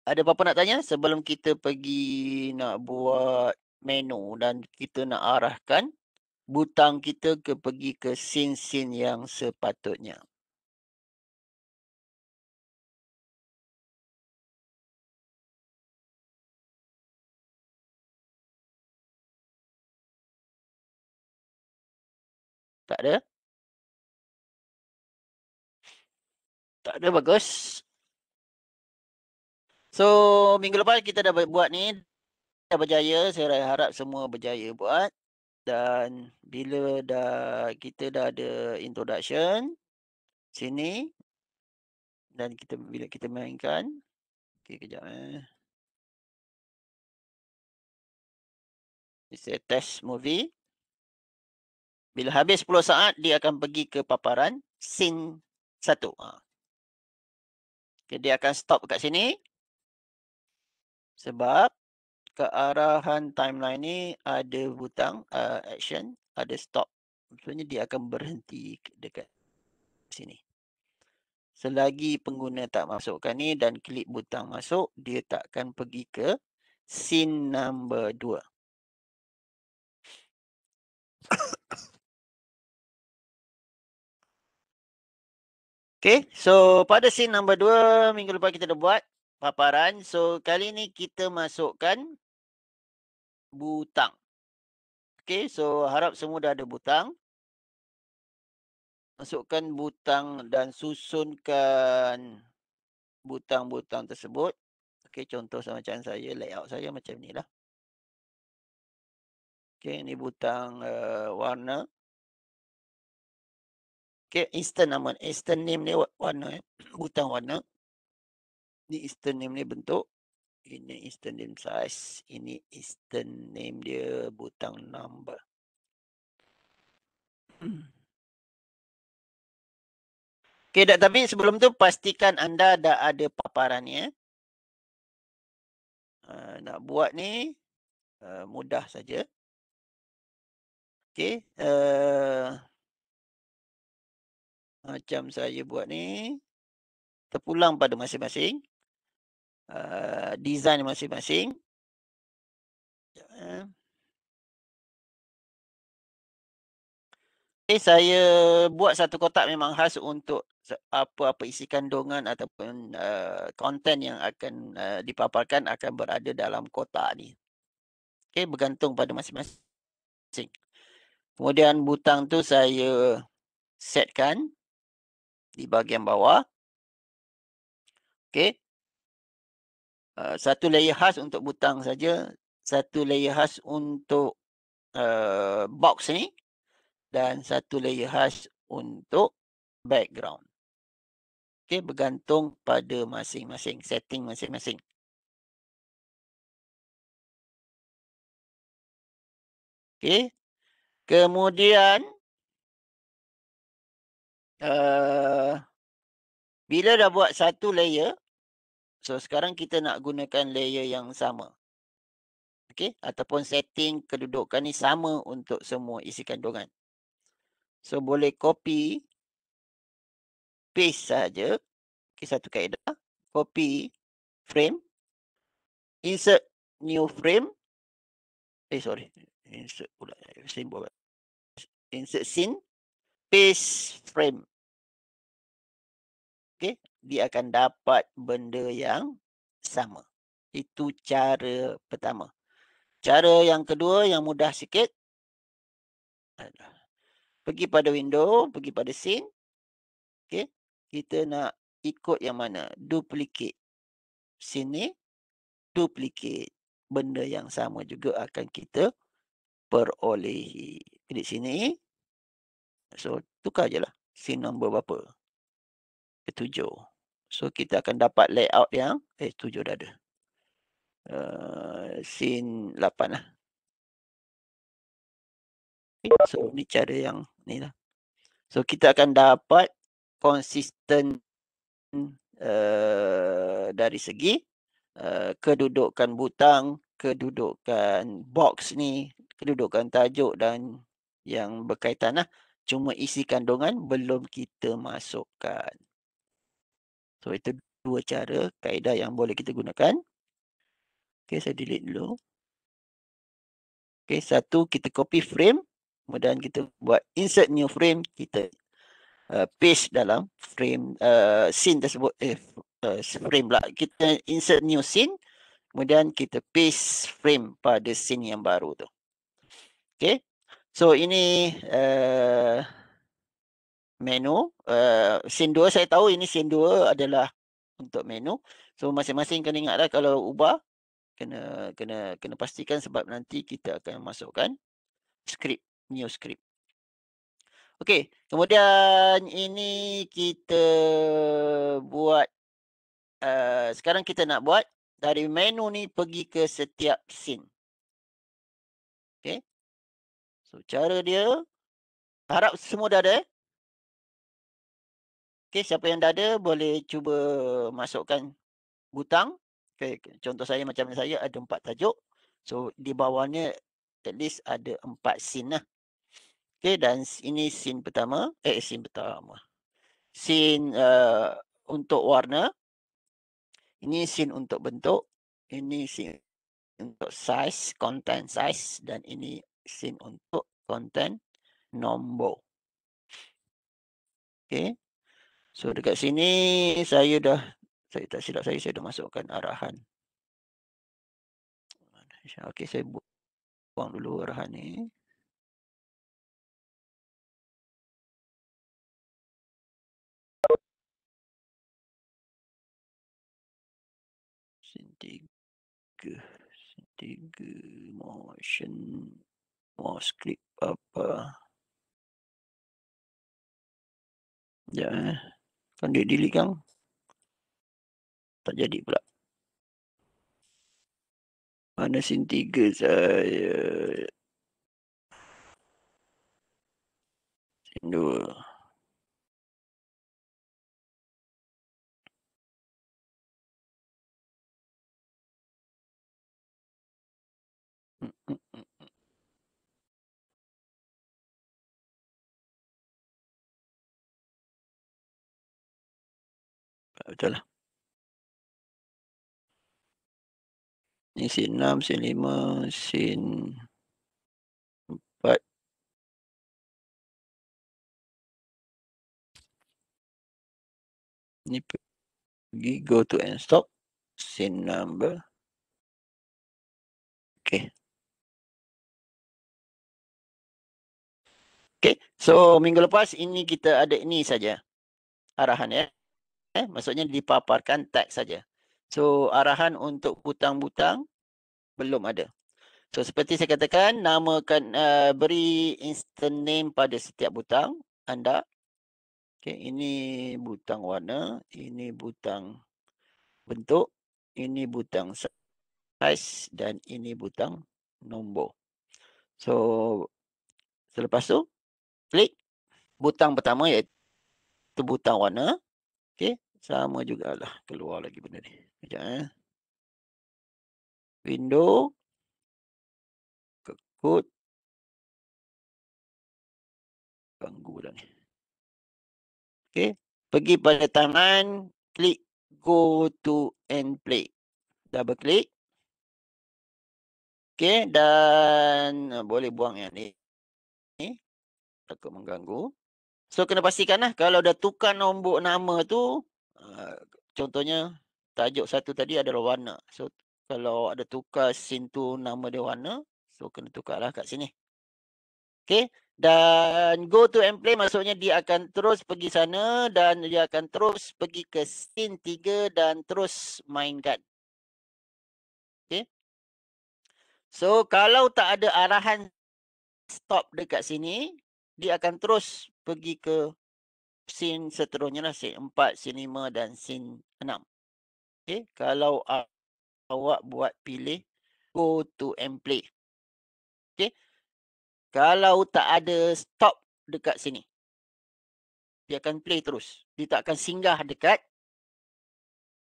ada apa-apa nak tanya sebelum kita pergi nak buat menu dan kita nak arahkan butang kita pergi ke scene-scene yang sepatutnya. Tak ada? Tak ada, bagus. So minggu lepas kita dah buat ni, dah berjaya. Saya harap semua berjaya buat. Dan bila kita dah ada introduction sini dan bila kita mainkan, okey kejap It's a test movie. Bila habis 10 saat dia akan pergi ke paparan scene 1. Okay, dia akan stop kat sini. Sebab kearahan timeline ni ada butang action, ada stop. Maksudnya dia akan berhenti dekat sini. Selagi pengguna tak masukkan ni dan klik butang masuk, dia tak akan pergi ke scene number 2. Okay, so pada scene number 2, minggu lepas kita dah buat paparan. So kali ni kita masukkan butang. Okay, so harap semua dah ada butang. Masukkan butang dan susunkan butang-butang tersebut. Okay, contoh macam saya, layout saya macam ni lah. Okay, ni butang warna. Okay, instant name ni warna. Butang warna. Ni instant name ni bentuk. Ini instant name size. Ini instant name dia butang number. Okay, tapi sebelum tu pastikan anda dah ada paparannya. Nak buat ni mudah saja. Okay. Macam saya buat ni. Terpulang pada masing-masing. Design masing-masing. Okay, saya buat satu kotak memang khas untuk apa-apa isi kandungan ataupun konten yang akan dipaparkan akan berada dalam kotak ni. Okay, bergantung pada masing-masing. Kemudian butang tu saya setkan di bahagian bawah. Okay. Satu layer khas untuk butang saja. Satu layer khas untuk box ni. Dan satu layer khas untuk background. Okay, bergantung pada masing-masing, setting masing-masing. Okay. Kemudian bila dah buat satu layer, so sekarang kita nak gunakan layer yang sama. Okay, ataupun setting kedudukan ni sama untuk semua isi kandungan. So boleh copy, paste saja. Okay, satu kaedah. Copy frame, insert new frame. Insert pula simbol. Insert scene, paste frame. Okay, dia akan dapat benda yang sama. Itu cara pertama. Cara yang kedua yang mudah sikit. Pergi pada window, pergi pada scene. Okay. Kita nak ikut yang mana? Duplicate. Sini, duplicate. Benda yang sama juga akan kita perolehi. Klik sini. So, tukar je lah. Scene number berapa? Ke-7. So, kita akan dapat layout yang 7 dah ada. Scene 8 lah. Okay. So, ni cara yang ni lah. So, kita akan dapat konsisten dari segi kedudukan butang, kedudukan box ni, kedudukan tajuk dan yang berkaitan lah. Cuma isi kandungan belum kita masukkan. So, itu dua cara kaedah yang boleh kita gunakan. Okay, saya delete dulu. Okay, satu kita copy frame. Kemudian kita buat insert new frame. Kita paste dalam frame scene tersebut. Frame pula. Kita insert new scene. Kemudian kita paste frame pada scene yang baru tu. Okay. So, ini menu. Scene 2 saya tahu ini scene 2 adalah untuk menu. So, masing-masing kena ingatlah kalau ubah. Kena pastikan sebab nanti kita akan masukkan script. New script. Okey, kemudian ini kita buat sekarang kita nak buat dari menu ni pergi ke setiap scene. Okey. So cara dia harap semua dah ada. Okey, siapa yang dah ada boleh cuba masukkan butang. Okay. Contoh saya macam saya ada 4 tajuk. So di bawahnya at least ada 4 scene lah. Okey, dan ini scene pertama. Scene untuk warna. Ini scene untuk bentuk. Ini scene untuk size, content size. Dan ini scene untuk content nombor. Okay. So dekat sini saya tak silap saya dah masukkan arahan. Okay, saya buang dulu arahan ni. Scene 3 motion mau script apa. Ya, kan dia delete kan? Tak jadi pula. Mana scene 3 saya? Scene 2. Betul lah. Ini scene 6, scene 5, scene 4. Ini pergi go to and stop. Scene number. Okay. Okay. So minggu lepas ini kita ada ini saja. Arahan ya. Maksudnya dipaparkan teks saja. So arahan untuk butang-butang belum ada. So seperti saya katakan, namakan beri instant name pada setiap butang anda. Okay, ini butang warna, ini butang bentuk, ini butang size dan ini butang nombor. So selepas tu klik butang pertama iaitu butang warna. Okay, sama jugalah keluar lagi benda ni. Sekejap Window, kekut, ganggu dah ni. Okay, pergi pada tangan, klik go to and play. Double klik. Okay, dan boleh buang yang ni. Takut mengganggu. So, kena pastikanlah kalau dah tukar nombor nama tu, contohnya tajuk satu tadi adalah warna. So, Kalau ada tukar scene tu nama dia warna, so kena tukarlah kat sini. Okay. Dan go to and play maksudnya dia akan terus pergi sana dan dia akan terus pergi ke scene 3 dan terus mainkan. Okay. So kalau tak ada arahan stop dekat sini, dia akan terus pergi ke scene seterusnya lah, scene 4, scene 5 dan scene 6. Okay. Kalau awak buat pilih go to and play. Okay. Kalau tak ada stop dekat sini, dia akan play terus. Dia tak akan singgah dekat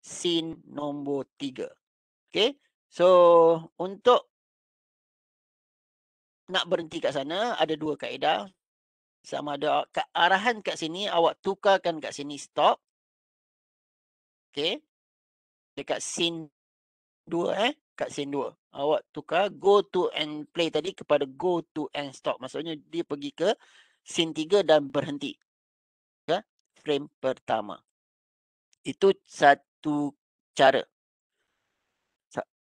scene nombor 3. Okay. So, untuk nak berhenti kat sana, ada dua kaedah. Sama ada arahan kat sini, awak tukarkan kat sini stop. Okay. Dekat scene 2 kat scene 2. Awak tukar go to and play tadi kepada go to and stop. Maksudnya dia pergi ke scene 3 dan berhenti. Ya, frame pertama. Itu satu cara.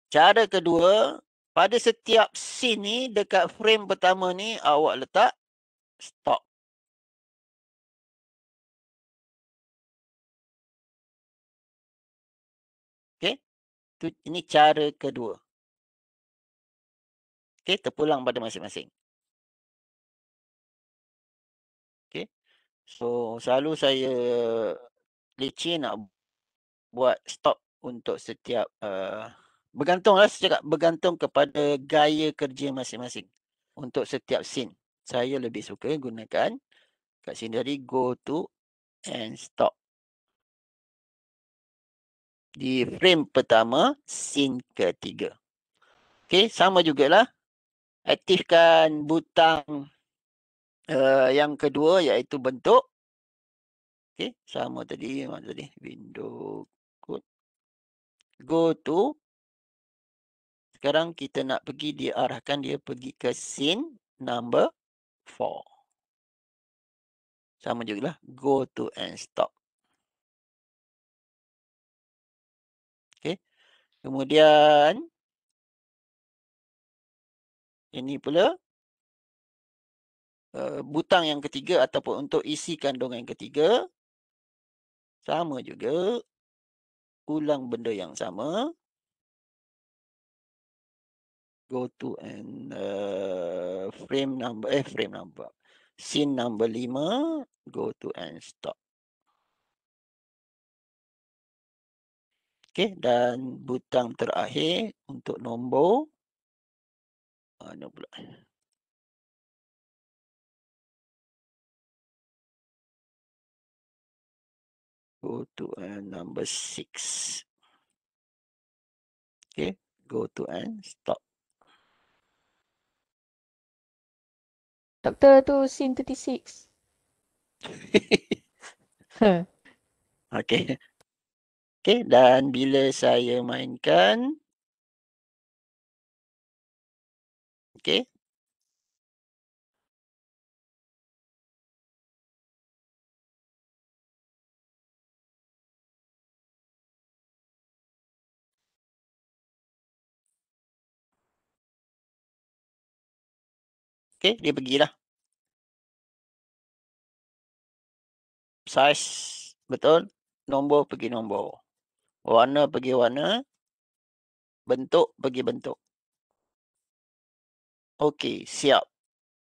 Cara kedua, pada setiap scene ni dekat frame pertama ni awak letak stop. Okey. Ini cara kedua. Okey, terpulang pada masing-masing. Okey. So, selalu saya leceh nak buat stop untuk setiap bergantunglah saya cakap, bergantung kepada gaya kerja masing-masing. Untuk setiap scene, saya lebih suka gunakan kat sini tadi go to and stop. Di frame pertama, scene ketiga. Okey, sama jugalah. Aktifkan butang yang kedua iaitu bentuk. Okey, sama tadi, mana tadi? Window code. Go to. Sekarang kita nak pergi, dia arahkan dia pergi ke scene number 4. Sama jugalah. Go to and stop. Okey. Kemudian ini pula butang yang ketiga ataupun untuk isi kandungan yang ketiga. Sama juga. Ulang benda yang sama. Go to and frame number scene number 5, go to and stop. Okey, dan butang terakhir untuk nombor mana pula? Go to and number 6. Okey, go to and stop. Doktor tu scene 36. Okey. Okey, dan bila saya mainkan, okey. Okey, dia pergilah. Size betul, nombor pergi nombor. Warna pergi warna, bentuk pergi bentuk. Okey, siap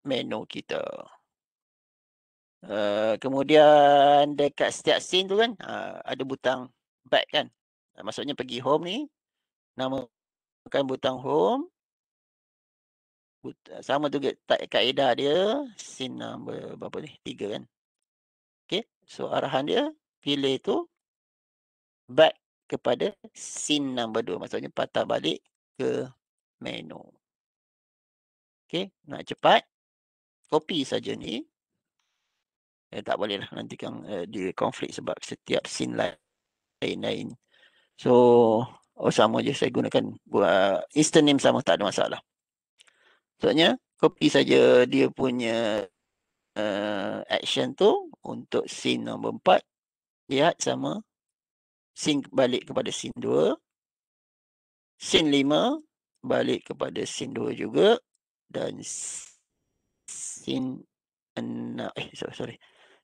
menu kita. Kemudian dekat setiap scene tu kan ada butang back kan. Maksudnya pergi home ni, namakan butang home. Sama tu kaedah dia, scene number berapa ni? 3 kan. Okey, so arahan dia pilih tu back kepada scene number 2. Maksudnya patah balik ke menu. Okey, nak cepat, copy saja ni. Tak boleh lah, nanti kan dia konflik sebab setiap scene lain-lain. So, sama je saya gunakan instant name sama, tak ada masalah. Maksudnya, copy saja dia punya action tu untuk scene nombor 4. Lihat sama, sync balik kepada scene 2. Scene 5 balik kepada scene 2 juga. Dan scene 6,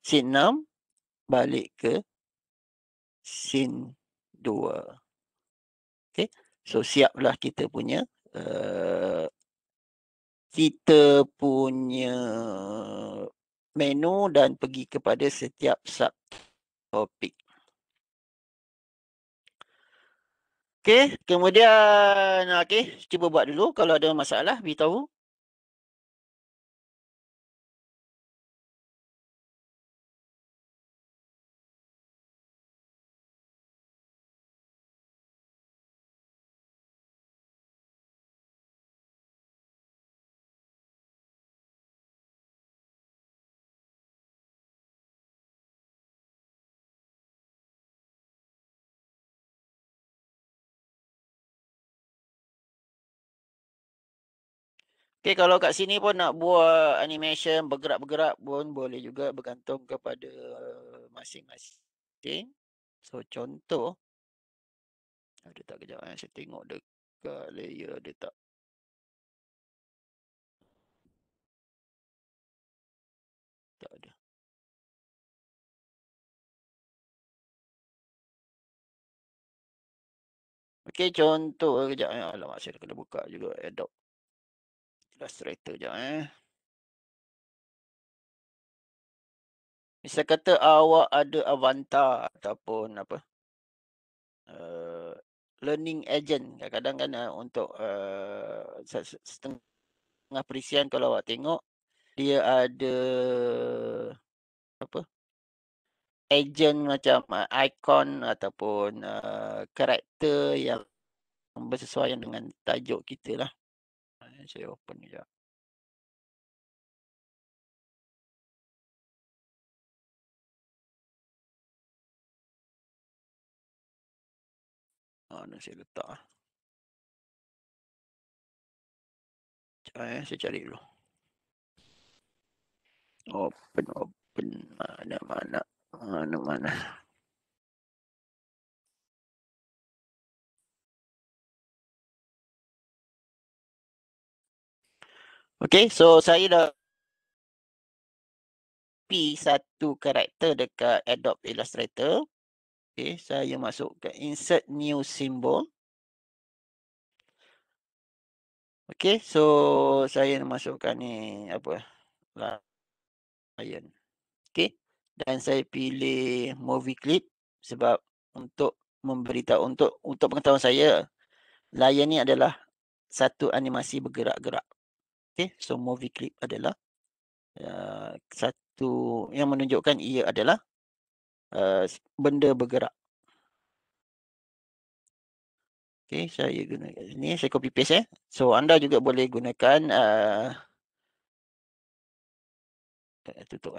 scene 6 balik ke scene 2. Okay. So siaplah kita punya menu dan pergi kepada setiap subtopik. Okey, kemudian cuba buat dulu. Kalau ada masalah beritahu. Okey, kalau kat sini pun nak buat animation bergerak-bergerak pun boleh juga, bergantung kepada masing-masing. So contoh, ada tak kejap saya tengok dekat layer ada tak. Tak ada. Okey, contoh kejap. Alamak, saya kena buka juga Adobe Illustrator kejap. Misal kata awak ada Avantar ataupun apa, learning agent. Kadang-kadang kan untuk setengah perisian kalau awak tengok, dia ada apa, agent macam icon ataupun karakter yang bersesuaian dengan tajuk kita lah. Saya open sekejap. Mana saya letak. Sekejap saya cari dulu. Open. Mana. Okay, so saya dah copy satu karakter dekat Adobe Illustrator. Okay, saya masuk ke insert new symbol. Okay, so saya masukkan ni apa, lion. Okay, dan saya pilih movie clip sebab untuk memberitahu, untuk pengetahuan saya, lion ni adalah satu animasi bergerak-gerak. Okay, so movie clip adalah satu yang menunjukkan ia adalah benda bergerak. Okay, saya gunakan ini, saya copy paste So anda juga boleh gunakan tutup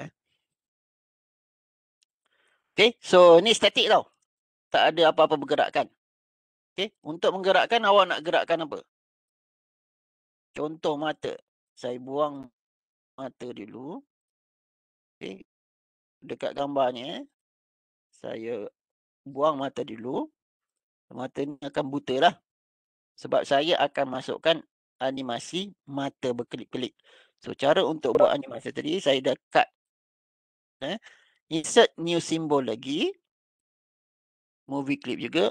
Okay, so ni statik tau. Tak ada apa-apa bergerakkan. Okay, untuk menggerakkan awak nak gerakkan apa? Contoh mata. Saya buang mata dulu. Okay, dekat gambar ni saya buang mata dulu. Mata ni akan buta lah. Sebab saya akan masukkan animasi mata berkelip-kelip. So cara untuk buat animasi tadi, saya dah cut. Insert new symbol lagi. Movie clip juga.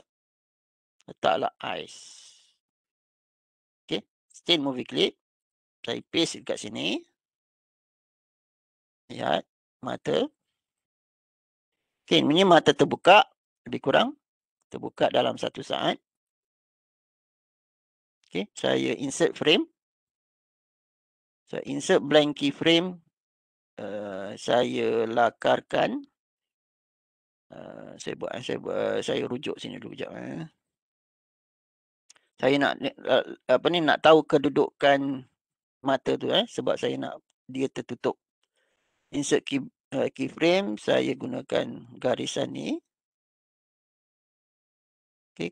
Letaklah eyes. Okay, still movie clip. Saya paste dekat sini. Lihat mata. Okay, ini mata terbuka. Lebih kurang terbuka dalam 1 saat. Okay, saya insert frame. Saya insert blank keyframe. Saya lakarkan. Saya rujuk sini dulu kejap. Saya nak tahu kedudukan mata tu sebab saya nak dia tertutup. Insert keyframe, saya gunakan garisan ni. Okay,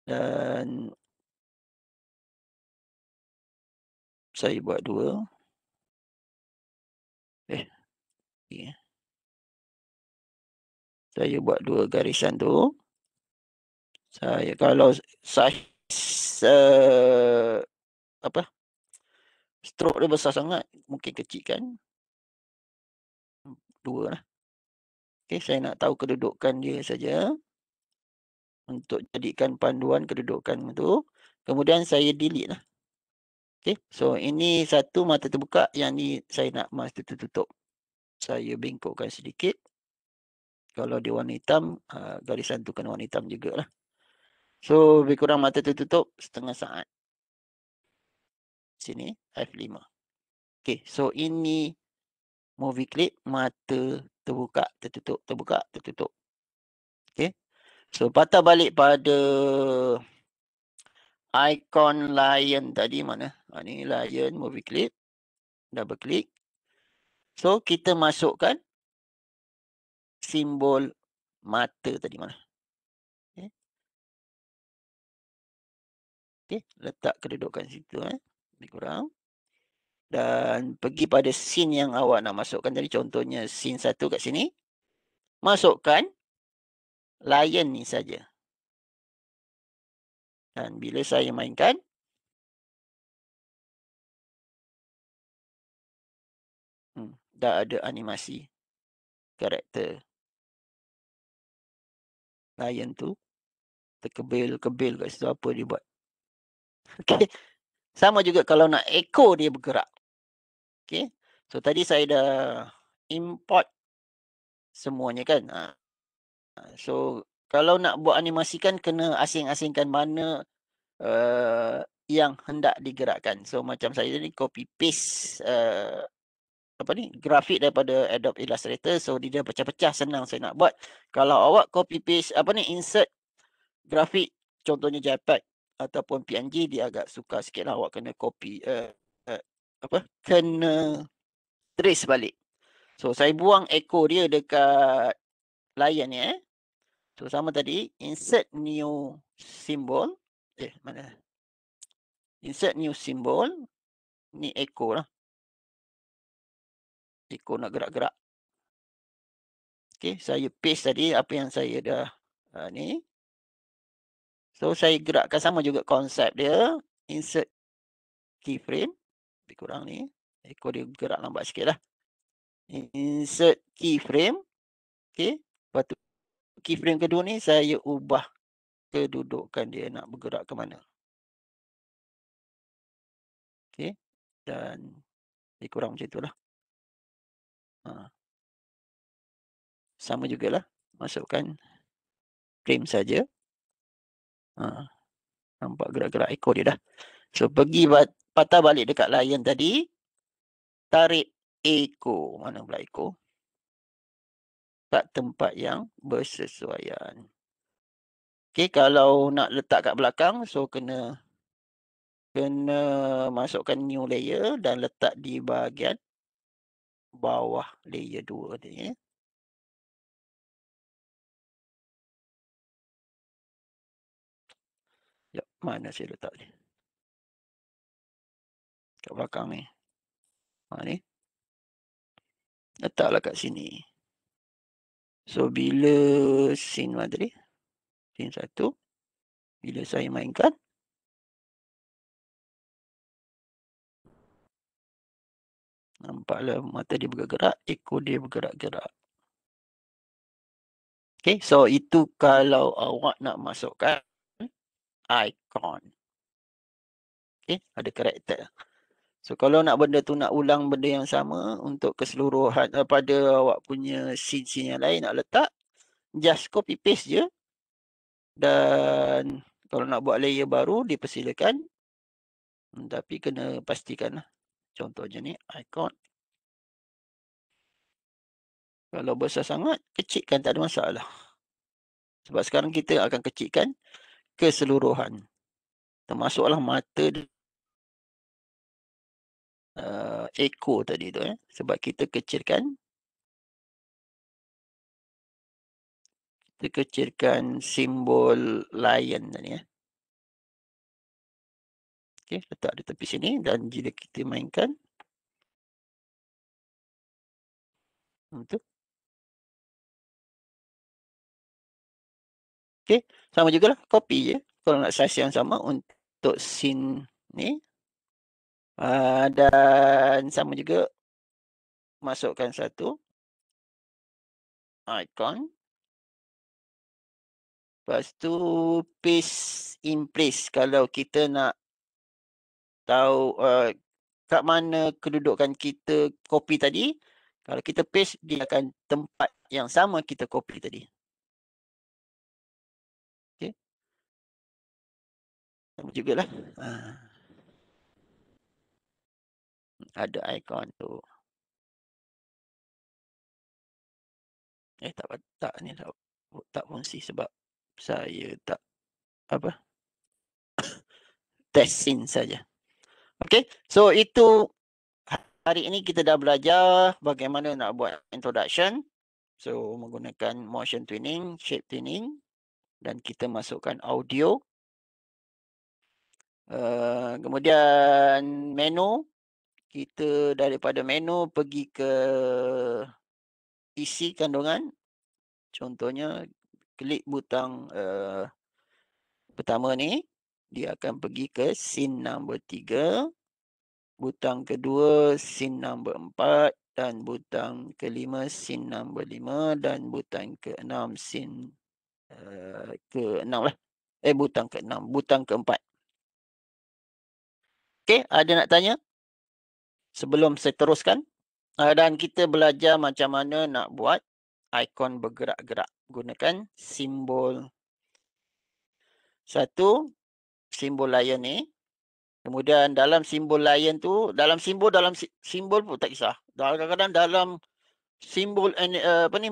dan saya buat 2. Okay. Saya buat 2 garisan tu. Saya kalau saiz apa stroke dia besar sangat, mungkin kecilkan 2 lah. Okey, saya nak tahu kedudukan dia saja untuk jadikan panduan kedudukan tu. Kemudian saya delete lah. Okey, so ini satu mata terbuka, yang ni saya nak mata tertutup. Saya bengkokkan sedikit. Kalau dia warna hitam, garisan tu kena warna hitam jugalah. So, lebih kurang mata tertutup setengah saat. Sini, F5. Okey, so ini movie clip mata terbuka, tertutup, terbuka, tertutup. Okey. So, patah balik pada ikon lion tadi mana? Ni lion movie clip. Double klik. So, kita masukkan simbol mata tadi mana? Okey. Okey, letak kedudukan situ lebih kurang. Dan pergi pada scene yang awak nak masukkan tadi, contohnya scene 1 kat sini. Masukkan lion ni saja. Dan bila saya mainkan, dah ada animasi karakter lion tu. Terkebil-kebil kat situ, apa dia buat. Okey. Sama juga kalau nak ekor dia bergerak. Okey. So tadi saya dah import semuanya kan. So kalau nak buat animasikan, kena asing-asingkan mana yang hendak digerakkan. So macam saya ni copy paste grafik daripada Adobe Illustrator. So dia pecah-pecah, senang saya nak buat. Kalau awak copy paste insert grafik, contohnya JPEG ataupun PNG, dia agak sukar sikit lah. Awak kena copy kena trace balik. So saya buang ekor dia dekat lion ni So sama tadi, insert new symbol. Mana? Insert new symbol. Ni ekor lah. Ekor nak gerak-gerak. Okey, saya paste tadi apa yang saya dah ni. So saya gerakkan, sama juga konsep dia. Insert keyframe. Lebih kurang ni. Ekor dia gerak lambat sikit lah. Insert keyframe. Okey. Lepas tu keyframe kedua ni saya ubah kedudukan dia nak bergerak ke mana. Okey. Dan lebih kurang macam itulah. Sama jugalah. Masukkan frame saja. Nampak gerak-gerak ekor dia dah. So pergi patah balik dekat lion tadi. Tarik ekor. Mana pula ekor? Kat tempat yang bersesuaian. Okey, kalau nak letak kat belakang, so kena masukkan new layer dan letak di bahagian bawah layer 2 ni. Mana saya letak ni? Kat belakang ni. Ni. Letaklah kat sini. So bila scene mana tadi? Scene 1. Bila saya mainkan, nampaklah mata dia bergerak, ekor dia bergerak-gerak. Okay, so itu kalau awak nak masukkan icon. Okay, ada karakter. So kalau nak benda tu, nak ulang benda yang sama untuk keseluruhan pada awak punya scene-scene yang lain nak letak, just copy paste je. Dan kalau nak buat layer baru, dipersilakan. Tapi kena pastikan lah. Contohnya ni, icon. Kalau besar sangat, kecilkan, tak ada masalah. Sebab sekarang kita akan kecilkan keseluruhan. Termasuklah mata ekor tadi tu. Sebab kita kecilkan simbol lion tadi. Okay, letak di tepi sini. Dan jika kita mainkan, itu. Okey, sama jugalah copy je. Kalau nak saiz yang sama untuk scene ni. Dan sama juga masukkan satu icon. Lepas tu paste in place kalau kita nak tahu kat mana kedudukan kita copy tadi. Kalau kita paste, dia akan tempat yang sama kita copy tadi. Okey. Sama jugalah. Ada icon tu. Tak ni tak fungsi sebab saya tak apa test scene saja. Okey, so itu hari ini kita dah belajar bagaimana nak buat introduction. So menggunakan motion tuning, shape tuning dan kita masukkan audio. Kemudian menu, kita daripada menu pergi ke isi kandungan. Contohnya klik butang pertama ni, dia akan pergi ke scene number 3. Butang kedua scene number 4 dan butang kelima scene number 5 dan butang ke-6 scene ke-6 lah. Butang ke-6, butang ke-4. Okey, ada nak tanya? Sebelum saya teruskan. Dan kita belajar macam mana nak buat ikon bergerak-gerak. Gunakan simbol satu, simbol lion ni. Kemudian dalam simbol lion tu, dalam simbol pun tak kisah. Kadang-kadang dalam simbol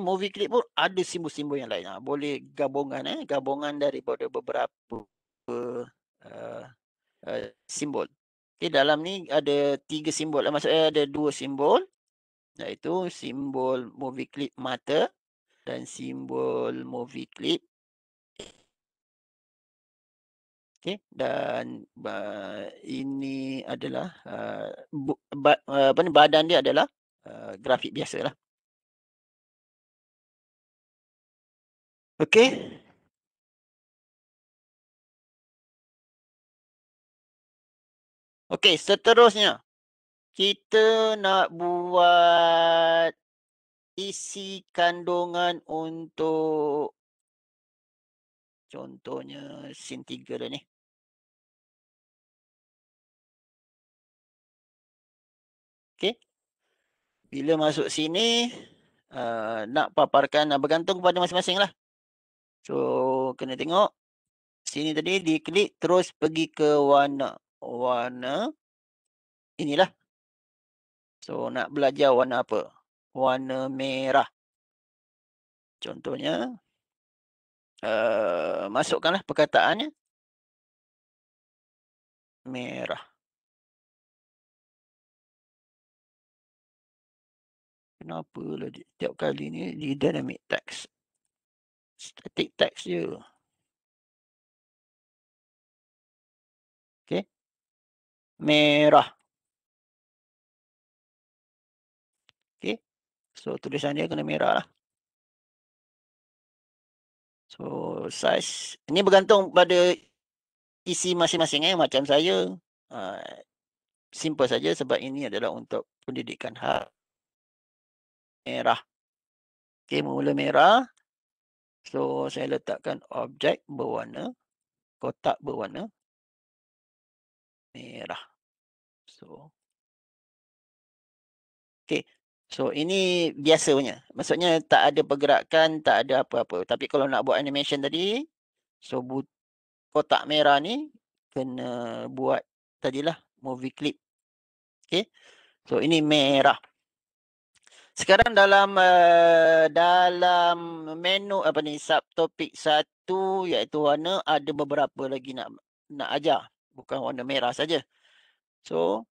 movie clip pun ada simbol-simbol yang lain. Boleh gabungan daripada beberapa simbol. Okey, dalam ni ada 3 simbol. Maksudnya ada 2 simbol, iaitu simbol movie clip mata dan simbol movie clip. Okey, dan ini adalah badan dia adalah grafik biasalah. Okey. Okey, seterusnya kita nak buat isi kandungan untuk contohnya scene 3 dah ni. Okey. Bila masuk sini, nak paparkan, bergantung kepada masing-masing lah. So, kena tengok. Sini tadi diklik terus pergi ke warna. Warna inilah. So, nak belajar warna apa? Warna merah. Contohnya, masukkanlah perkataannya. Merah. Kenapa lah setiap kali ni di dynamic text? Static text je. Okey. Merah. Okey. So, tulisan dia kena merah lah. So, size. Ini bergantung pada isi masing-masing. Macam saya, simple saja sebab ini adalah untuk pendidikan merah. Okey, mula merah. So, saya letakkan objek berwarna, kotak berwarna merah. So, okey. So, ini biasa punya. Maksudnya tak ada pergerakan, tak ada apa-apa. Tapi kalau nak buat animation tadi, so kotak merah ni kena buat tadilah movie clip. Okey. So, ini merah. Sekarang dalam menu subtopik 1 iaitu warna, ada beberapa lagi nak ajar. Bukan warna merah saja. So,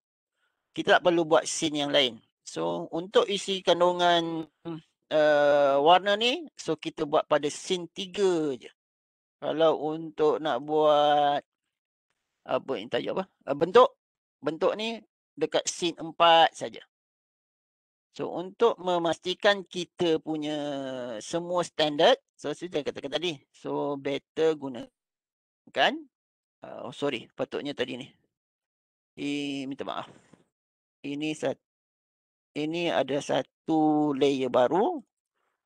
kita tak perlu buat scene yang lain. So, untuk isi kandungan warna ni, so kita buat pada scene 3 je. Kalau untuk nak buat apa yang tajuk apa? Bentuk ni dekat scene 4 saja. So untuk memastikan kita punya semua standard, so sudah katakan tadi. So better gunakan, oh sorry, patutnya tadi ni. Minta maaf. Ini ada satu layer baru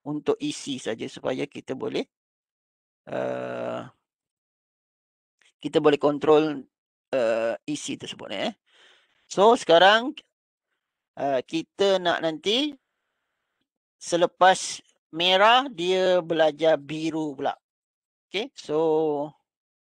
untuk isi saja supaya kita boleh kontrol isi tersebut eh. So sekarang kita nak nanti selepas merah dia belajar biru pula. Okay, so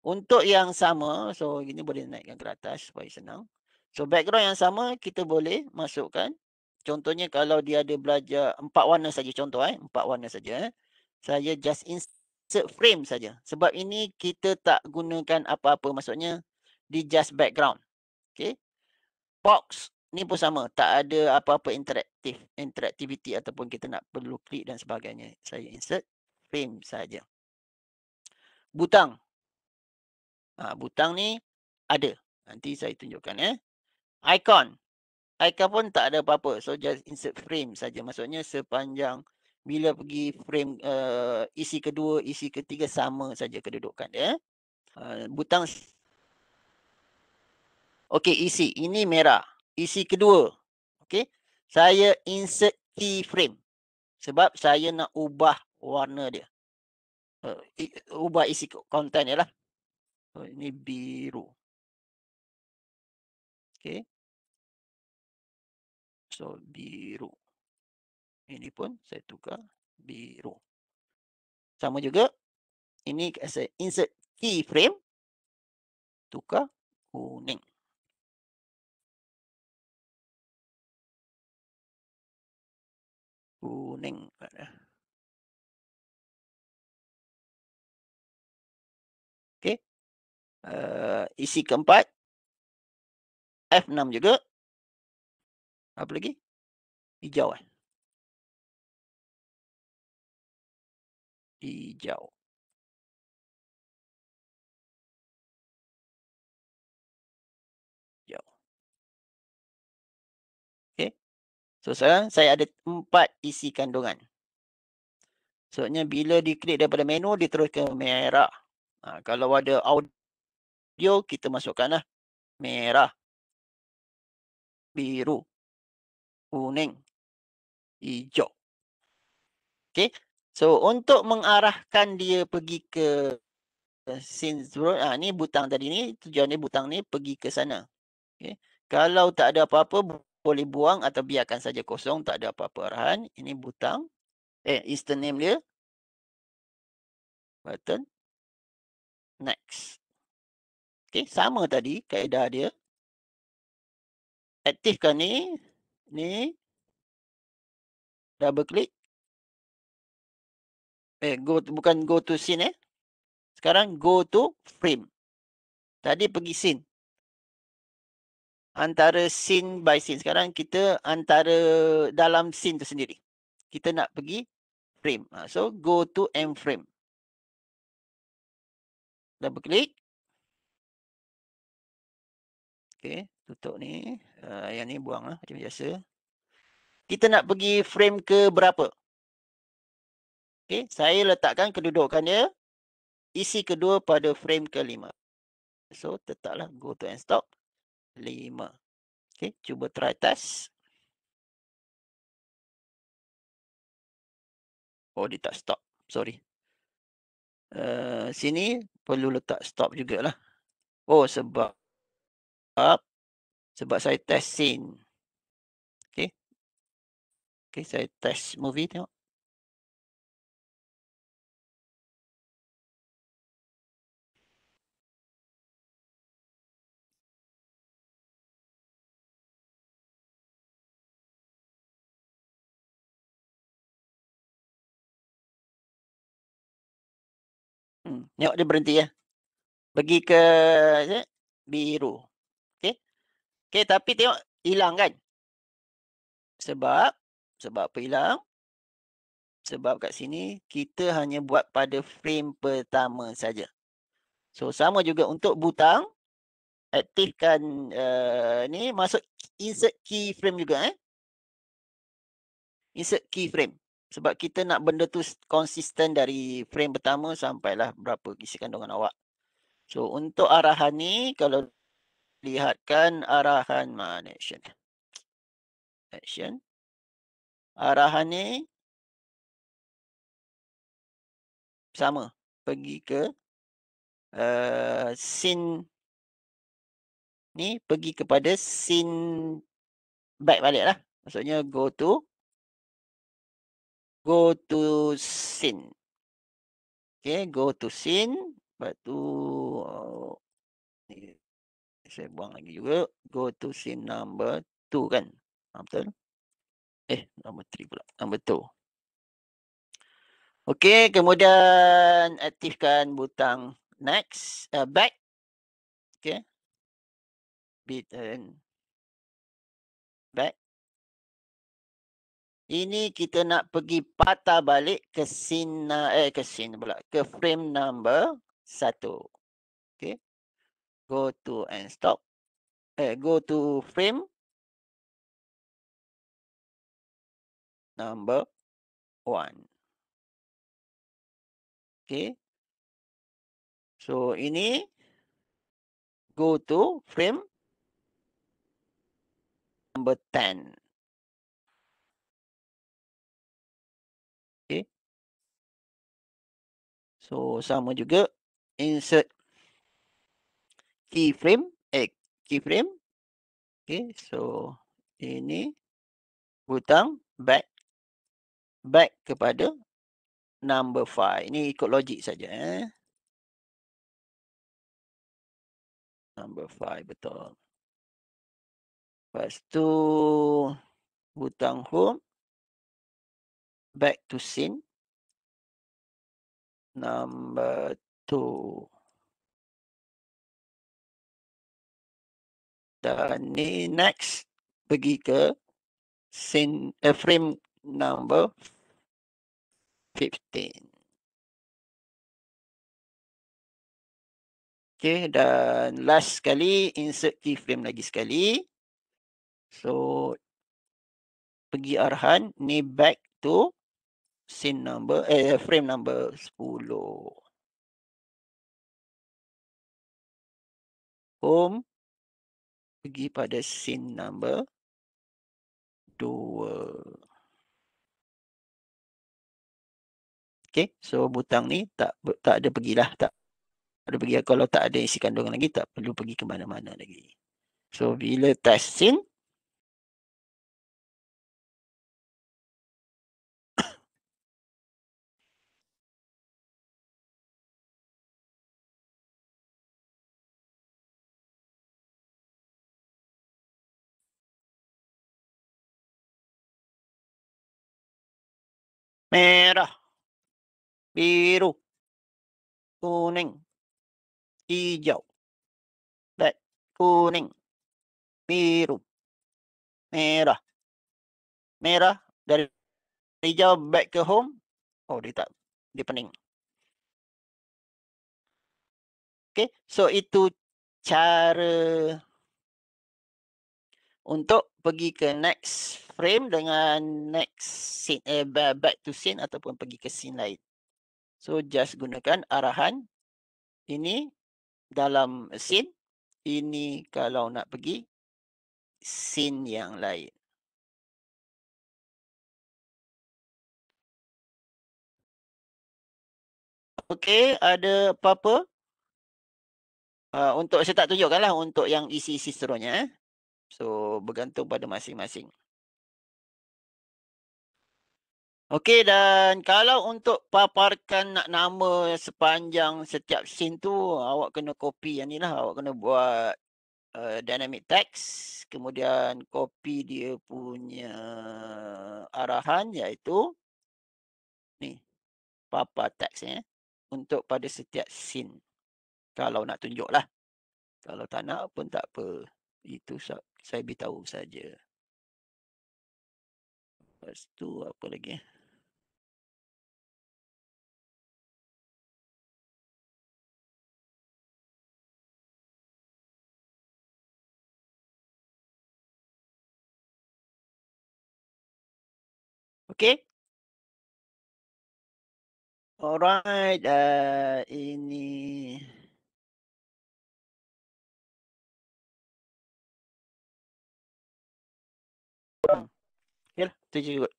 untuk yang sama, so ini boleh naikkan ke atas supaya senang. So background yang sama kita boleh masukkan. Contohnya kalau dia ada belajar 4 warna saja, contoh 4 warna saja. Saya just insert frame saja. Sebab ini kita tak gunakan apa-apa, maksudnya di just background. Okay. Box ni pun sama, tak ada apa-apa interactivity ataupun kita nak perlu klik dan sebagainya. Saya insert frame saja. Butang. Butang ni ada. Nanti saya tunjukkan Icon. Icon pun tak ada apa-apa. So just insert frame saja. Maksudnya sepanjang bila pergi frame isi kedua, isi ketiga sama saja kedudukan dia. Butang. Okey, isi. Ini merah. Isi kedua. Okey. Saya insert keyframe. Sebab saya nak ubah warna dia. Ubah isi konten dia lah. Ini biru. Okey. So biru. Ini pun saya tukar biru. Sama juga. Ini saya insert keyframe. Tukar kuning. Kuning. Okey. Isi keempat. F6 juga. Apa lagi? Hijau Hijau. Hijau. Okey. So sekarang saya ada 4 isi kandungan. Maksudnya bila diklik daripada menu, dia terus ke merah. Kalau ada audio, kita masukkanlah merah, biru, kuning, hijau. Okey. So untuk mengarahkan dia pergi ke scene ni butang tadi ni, tujuan dia butang ni pergi ke sana. Okey. Kalau tak ada apa-apa, boleh buang atau biarkan saja kosong, tak ada apa-apa arahan. Ini butang. Instant name dia. Button. Next. Okey, sama tadi kaedah dia. Aktifkan ni. Double klik. Bukan go to scene Sekarang go to frame. Tadi pergi scene. Antara scene by scene. Sekarang kita antara dalam scene tu sendiri. Kita nak pergi frame. So go to end frame. Double klik. Okey, tutup ni. Yang ni buang lah macam biasa. Kita nak pergi frame ke berapa? Okey, saya letakkan kedudukan dia isi kedua pada frame ke-5. So letaklah go to end stop 5. Okey, cuba try test. Oh, dia tak stop. Sorry. Sini perlu letak stop jugalah. Oh, sebab saya test scene. Okey. Okey, saya test movie tengok. Tengok dia berhenti ya. Pergi ke biru. Okey. Okey, tapi tengok hilang kan? Sebab apa hilang? Sebab kat sini kita hanya buat pada frame pertama saja. So sama juga untuk butang. Aktifkan ni, masuk insert keyframe juga insert keyframe. Sebab kita nak benda tu konsisten dari frame pertama sampailah berapa isi kandungan awak. So untuk arahan ni, kalau lihatkan arahan mana action. Action. Arahan ni sama. Pergi ke scene ni, pergi kepada scene back balik lah. Maksudnya go to scene. Okay, go to scene. Lepas tu ni saya buang lagi juga. Go to scene number 2 kan. Betul? Number 3 pula. Number 2. Okay, kemudian aktifkan butang next, back. Okay. Button back. Ini kita nak pergi patah balik ke scene pula, ke frame number 1. Okay. Go to and stop. Go to frame number 1. Okay. So ini go to frame number 10. Okay. So sama juga insert keyframe. Okay. So ini butang back kepada number 5. Ini ikut logik saja. Number 5 betul. Lepas tu butang home, back to scene number 2. Dan ni next pergi ke scene frame number 15. Okay, dan last sekali insert keyframe lagi sekali. So pergi arahan ni back to scene number frame number 10. Home pergi pada scene number 2. Okay, so butang ni tak ada pergilah, tak ada pergi. Kalau tak ada isi kandungan lagi, tak perlu pergi ke mana-mana lagi. So bila test scene, merah, biru, kuning, hijau, back, kuning, biru, merah, dari hijau back ke home. Oh, dia pening. Okay, so itu cara untuk pergi ke next frame dengan next scene, back to scene ataupun pergi ke scene lain. So just gunakan arahan ini dalam scene, ini kalau nak pergi scene yang lain. Okey, ada apa-apa? Untuk saya tak tunjukkan lah untuk yang isi-isi seterusnya. So bergantung pada masing-masing. Okey, dan kalau untuk paparkan nama sepanjang setiap scene tu, awak kena copy yang ni lah. Awak kena buat dynamic text, kemudian copy dia punya arahan, iaitu ni, papar teks untuk pada setiap scene. Kalau nak tunjuk lah. Kalau tak nak pun tak apa. Itu saya beritahu saja. Lepas tu apa lagi? Okey. Alright, ini yalah, tu je juga.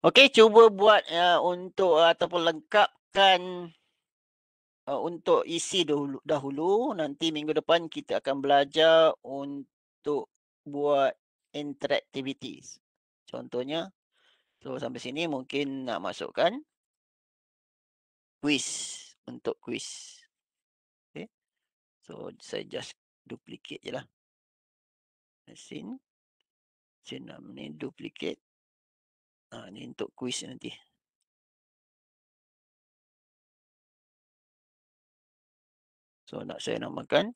Okey, cuba buat untuk ataupun lengkapkan untuk isi dahulu. Nanti minggu depan kita akan belajar untuk buat interactivities. Contohnya, so sampai sini mungkin nak masukkan quiz, untuk quiz. Okay. So saya just duplicate je lah. Mesin. Ni duplicate. Ni untuk quiz nanti. So nak saya namakan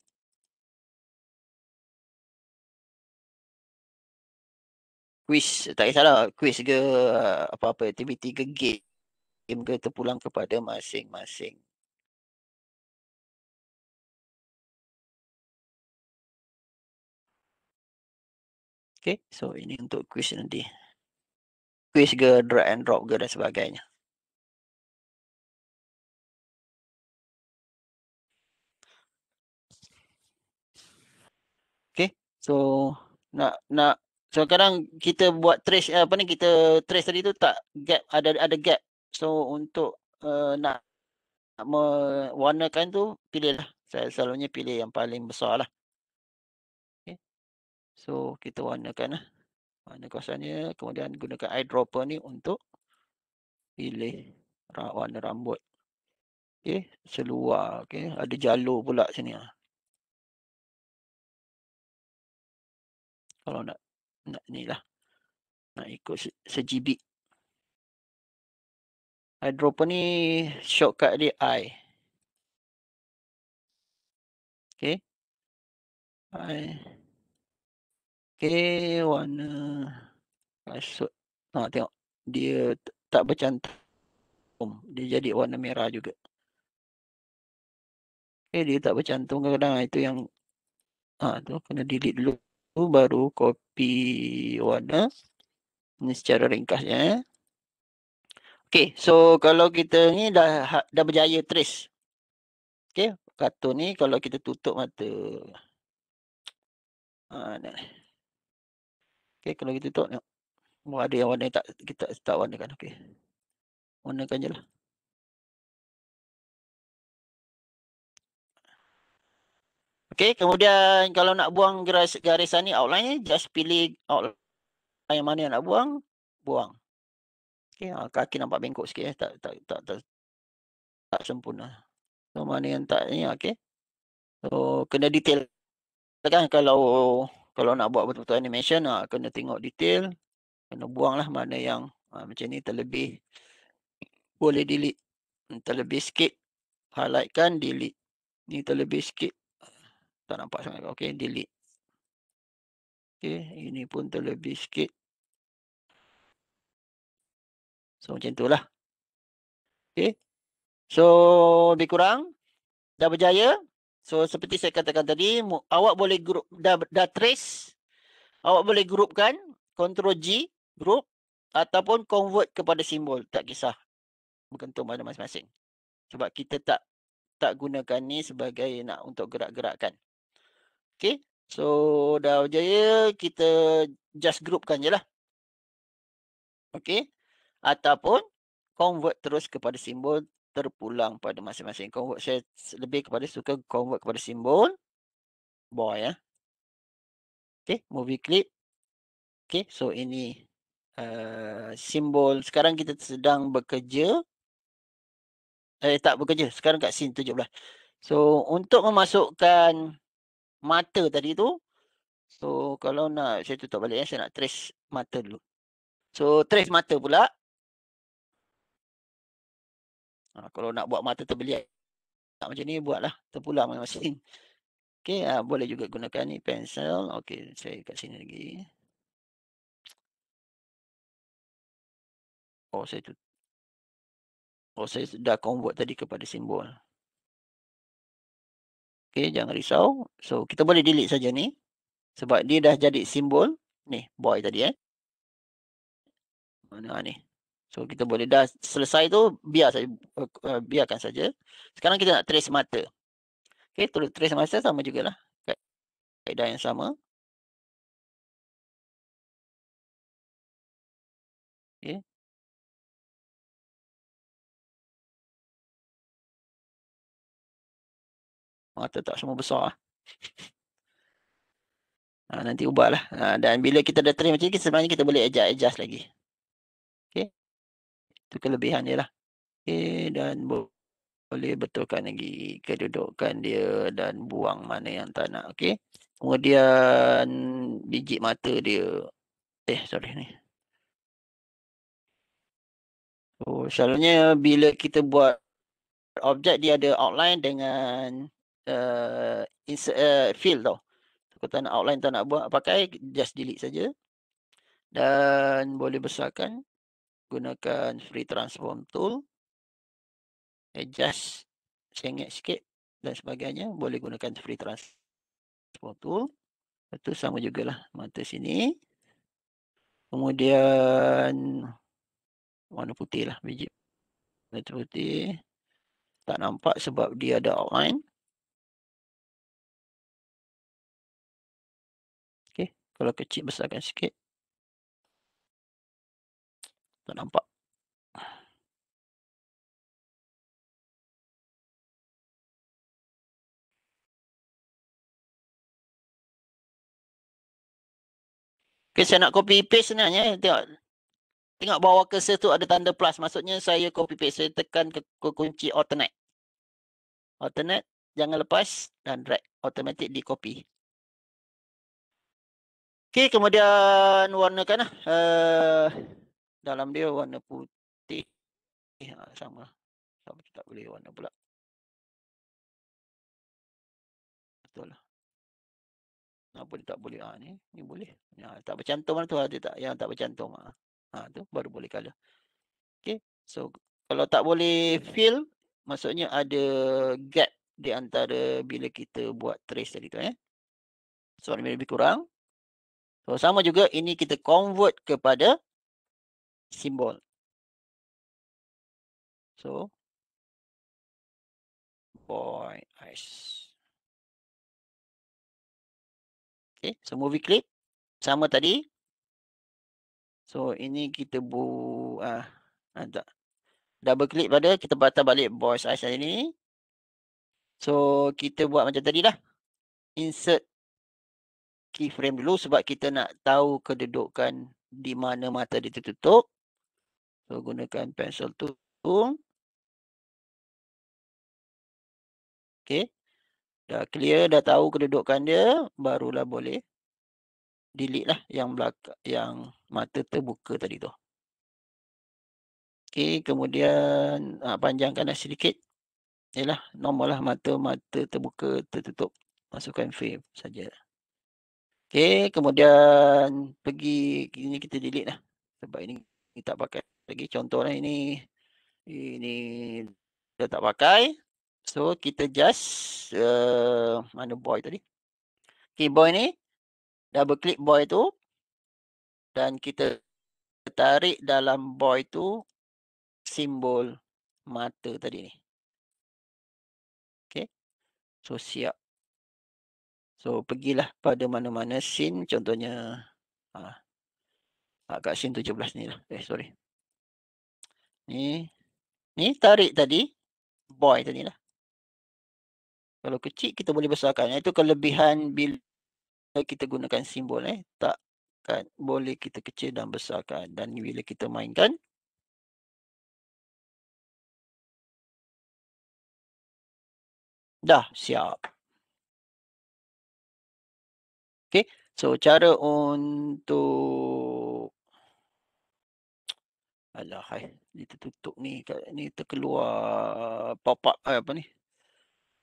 quiz. Tak kisahlah quiz ke apa-apa aktiviti ke game ke terpulang kepada masing-masing. Okay, so ini untuk quiz nanti. Quiz ke drag and drop ke dan sebagainya. Okay, so so sekarang kita buat trace apa ni, kita trace tadi tu tak gap, ada gap. So untuk nak mewarnakan tu pilihlah. Saya selalunya pilih yang paling besar lah. Okay. So kita warnakan lah. Warna kawasannya, kemudian gunakan eyedropper ni untuk pilih warna rambut. Okay, seluar. Okay, ada jalur pula sini. Kalau nak ni lah. Nak ikut sejibik. Eyedropper ni shortcut dia I. Okay. I. Okay, warna kasut. Tengok. Dia tak bercantum. Dia jadi warna merah juga. Okay, dia tak bercantum kadang-kadang. Itu yang tu kena delete dulu. Baru copy warna. Ini secara ringkasnya. Okay, so kalau kita ni dah berjaya trace. Okay, kartun ni kalau kita tutup mata. Okay, kalau kita tutup, ada yang warna kita tak warnakan. Okay, warnakan je lah. Okay, kemudian kalau nak buang garisan ni, outline ni, just pilih outline yang mana yang nak buang. Okay, kaki nampak bengkok sikit. Tak sempurna. So, mana yang tak ni, okay. So, kena detail. Kan kalau nak buat betul-betul animation, kena tengok detail. Kena buang lah mana yang macam ni terlebih. Boleh delete. Terlebih sikit. Highlight kan, delete. Ni terlebih sikit. Tak nampak sangat. Okay, delete. Okay, ini pun terlebih sikit. So, macam tu lah. Okay. So, lebih kurang. Dah berjaya. So, seperti saya katakan tadi, awak boleh group, dah trace. Awak boleh grupkan. Ctrl G, group. Ataupun convert kepada simbol. Tak kisah. Bergantung pada masing-masing. Sebab kita tak gunakan ni sebagai nak untuk gerak-gerakkan. Okay. So, dah berjaya. Kita just groupkan je lah. Okay. Ataupun convert terus kepada simbol terpulang pada masing-masing. Convert, saya lebih kepada suka convert kepada simbol boy. Okay. Movie clip. Okay. So, ini simbol. Sekarang kita sedang bekerja. Tak bekerja. Sekarang kat scene 17. So, untuk memasukkan mata tadi tu. So, kalau nak, saya tutup balik. Saya nak trace mata dulu. So, trace mata pula. Kalau nak buat mata terbeliak macam ni, buatlah. Terpulang masing-masing. Okay, boleh juga gunakan ni pensel. Okay, saya kat sini lagi. Saya dah convert tadi kepada simbol. Okay, jangan risau. So, kita boleh delete saja ni. Sebab dia dah jadi simbol ni boy tadi mana ni. So kita boleh dah selesai tu biarkan saja. Sekarang kita nak trace mata. Okey, trace mata sama jugalah. Kaedah yang sama. Okey. Mata tak semua besar. Nanti ubahlah. Dan bila kita dah trace macam ni, sebenarnya kita boleh adjust lagi. Okey. Itu kelebihan dia lah. Okey, dan boleh betulkan lagi kedudukan dia dan buang mana yang tak nak. Okey. Kemudian biji mata dia. Sorry ni. So, selalunya bila kita buat objek, dia ada outline dengan fill tau. Kalau tak nak outline, tak nak buat pakai, just delete saja. Dan boleh besarkan gunakan free transform tool. Adjust sengit sikit dan sebagainya. Boleh gunakan free transform tool. Itu sama jugalah mata sini. Kemudian warna putih lah biji. Warna putih. Tak nampak sebab dia ada outline. Okey, kalau kecil besarkan sikit. Tak nampak. Okey, saya nak copy paste sebenarnya. Tengok bawah cursor tu ada tanda plus. Maksudnya saya copy paste. Saya tekan ke kunci alternate. Alternate, jangan lepas dan drag. Automatic di copy. Okey, kemudian warnakan lah. Dalam dia warna putih. Sama. Sama tak boleh warna pula. Betul lah. Kenapa dia tak boleh? Ni boleh. Tak bercantum lah tu. Yang tak bercantum. Tu baru boleh color. Okay. So, kalau tak boleh fill, maksudnya ada gap di antara bila kita buat trace tadi tu. So, ini lebih kurang. So, sama juga ini kita convert kepada simbol. So, boy eyes. Okay. So, movie clip. Sama tadi. So, ini kita double click pada, kita patah balik boy's eyes ini. So, kita buat macam tadi lah. Insert keyframe dulu sebab kita nak tahu kedudukan di mana mata dia tertutup. So, gunakan pencil tool. Okay. Dah clear, dah tahu kedudukan dia, barulah boleh delete lah yang belakang, yang mata terbuka tadi tu. Okay, kemudian panjangkanlah sedikit. Yalah, normal lah mata terbuka, tertutup. Masukkan frame saja. Okay, kemudian pergi, ini kita delete lah. Sebab ini tak pakai lagi. Contohnya ini dah tak pakai. So, kita just, mana boy tadi? Okay, boy ni. Double click boy tu. Dan kita tarik dalam boy tu simbol mata tadi ni. Okay. So, siap. So, pergilah pada mana-mana scene. Contohnya, kat scene 17 ni lah. Sorry. Ni tarik tadi. Boy tadi lah. Kalau kecil, kita boleh besarkan. Itu kelebihan bila kita gunakan simbol. Takkan boleh kita kecil dan besarkan. Dan bila kita mainkan, dah siap. Okay. So, cara untuk dia tertutup ni. Ni terkeluar pop-up apa ni.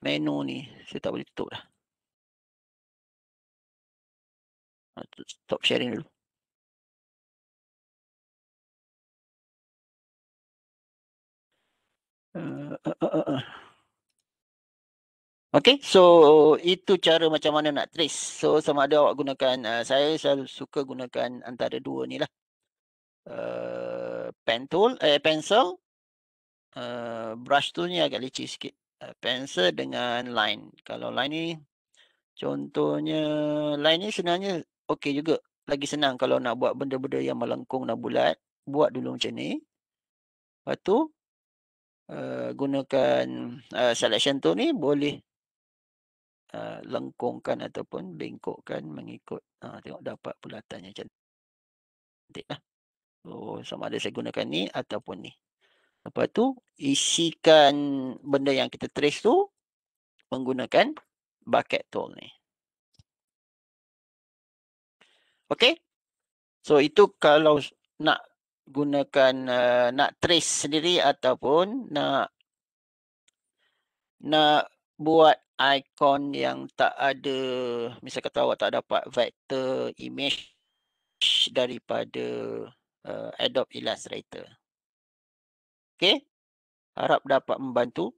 Menu ni. Saya tak boleh tutup dah. Stop sharing dulu. Okay, so itu cara macam mana nak trace. So sama ada awak gunakan, saya selalu suka gunakan antara dua ni lah. Pencil, brush tool ni agak leceh sikit. Pencil dengan line. Kalau line ni, contohnya line ni sebenarnya okey juga. Lagi senang kalau nak buat benda-benda yang melengkung dan bulat. Buat dulu macam ni. Lepas tu, gunakan selection tool ni boleh lengkungkan ataupun bengkokkan mengikut tengok dapat bulatannya cantik lah. So sama ada saya gunakan ni ataupun ni. Lepas tu isikan benda yang kita trace tu menggunakan bucket tool ni. Okay. So itu kalau nak gunakan nak trace sendiri ataupun nak buat ikon yang tak ada, misal kata awak tak dapat vector image daripada Adobe Illustrator. Okay, harap dapat membantu.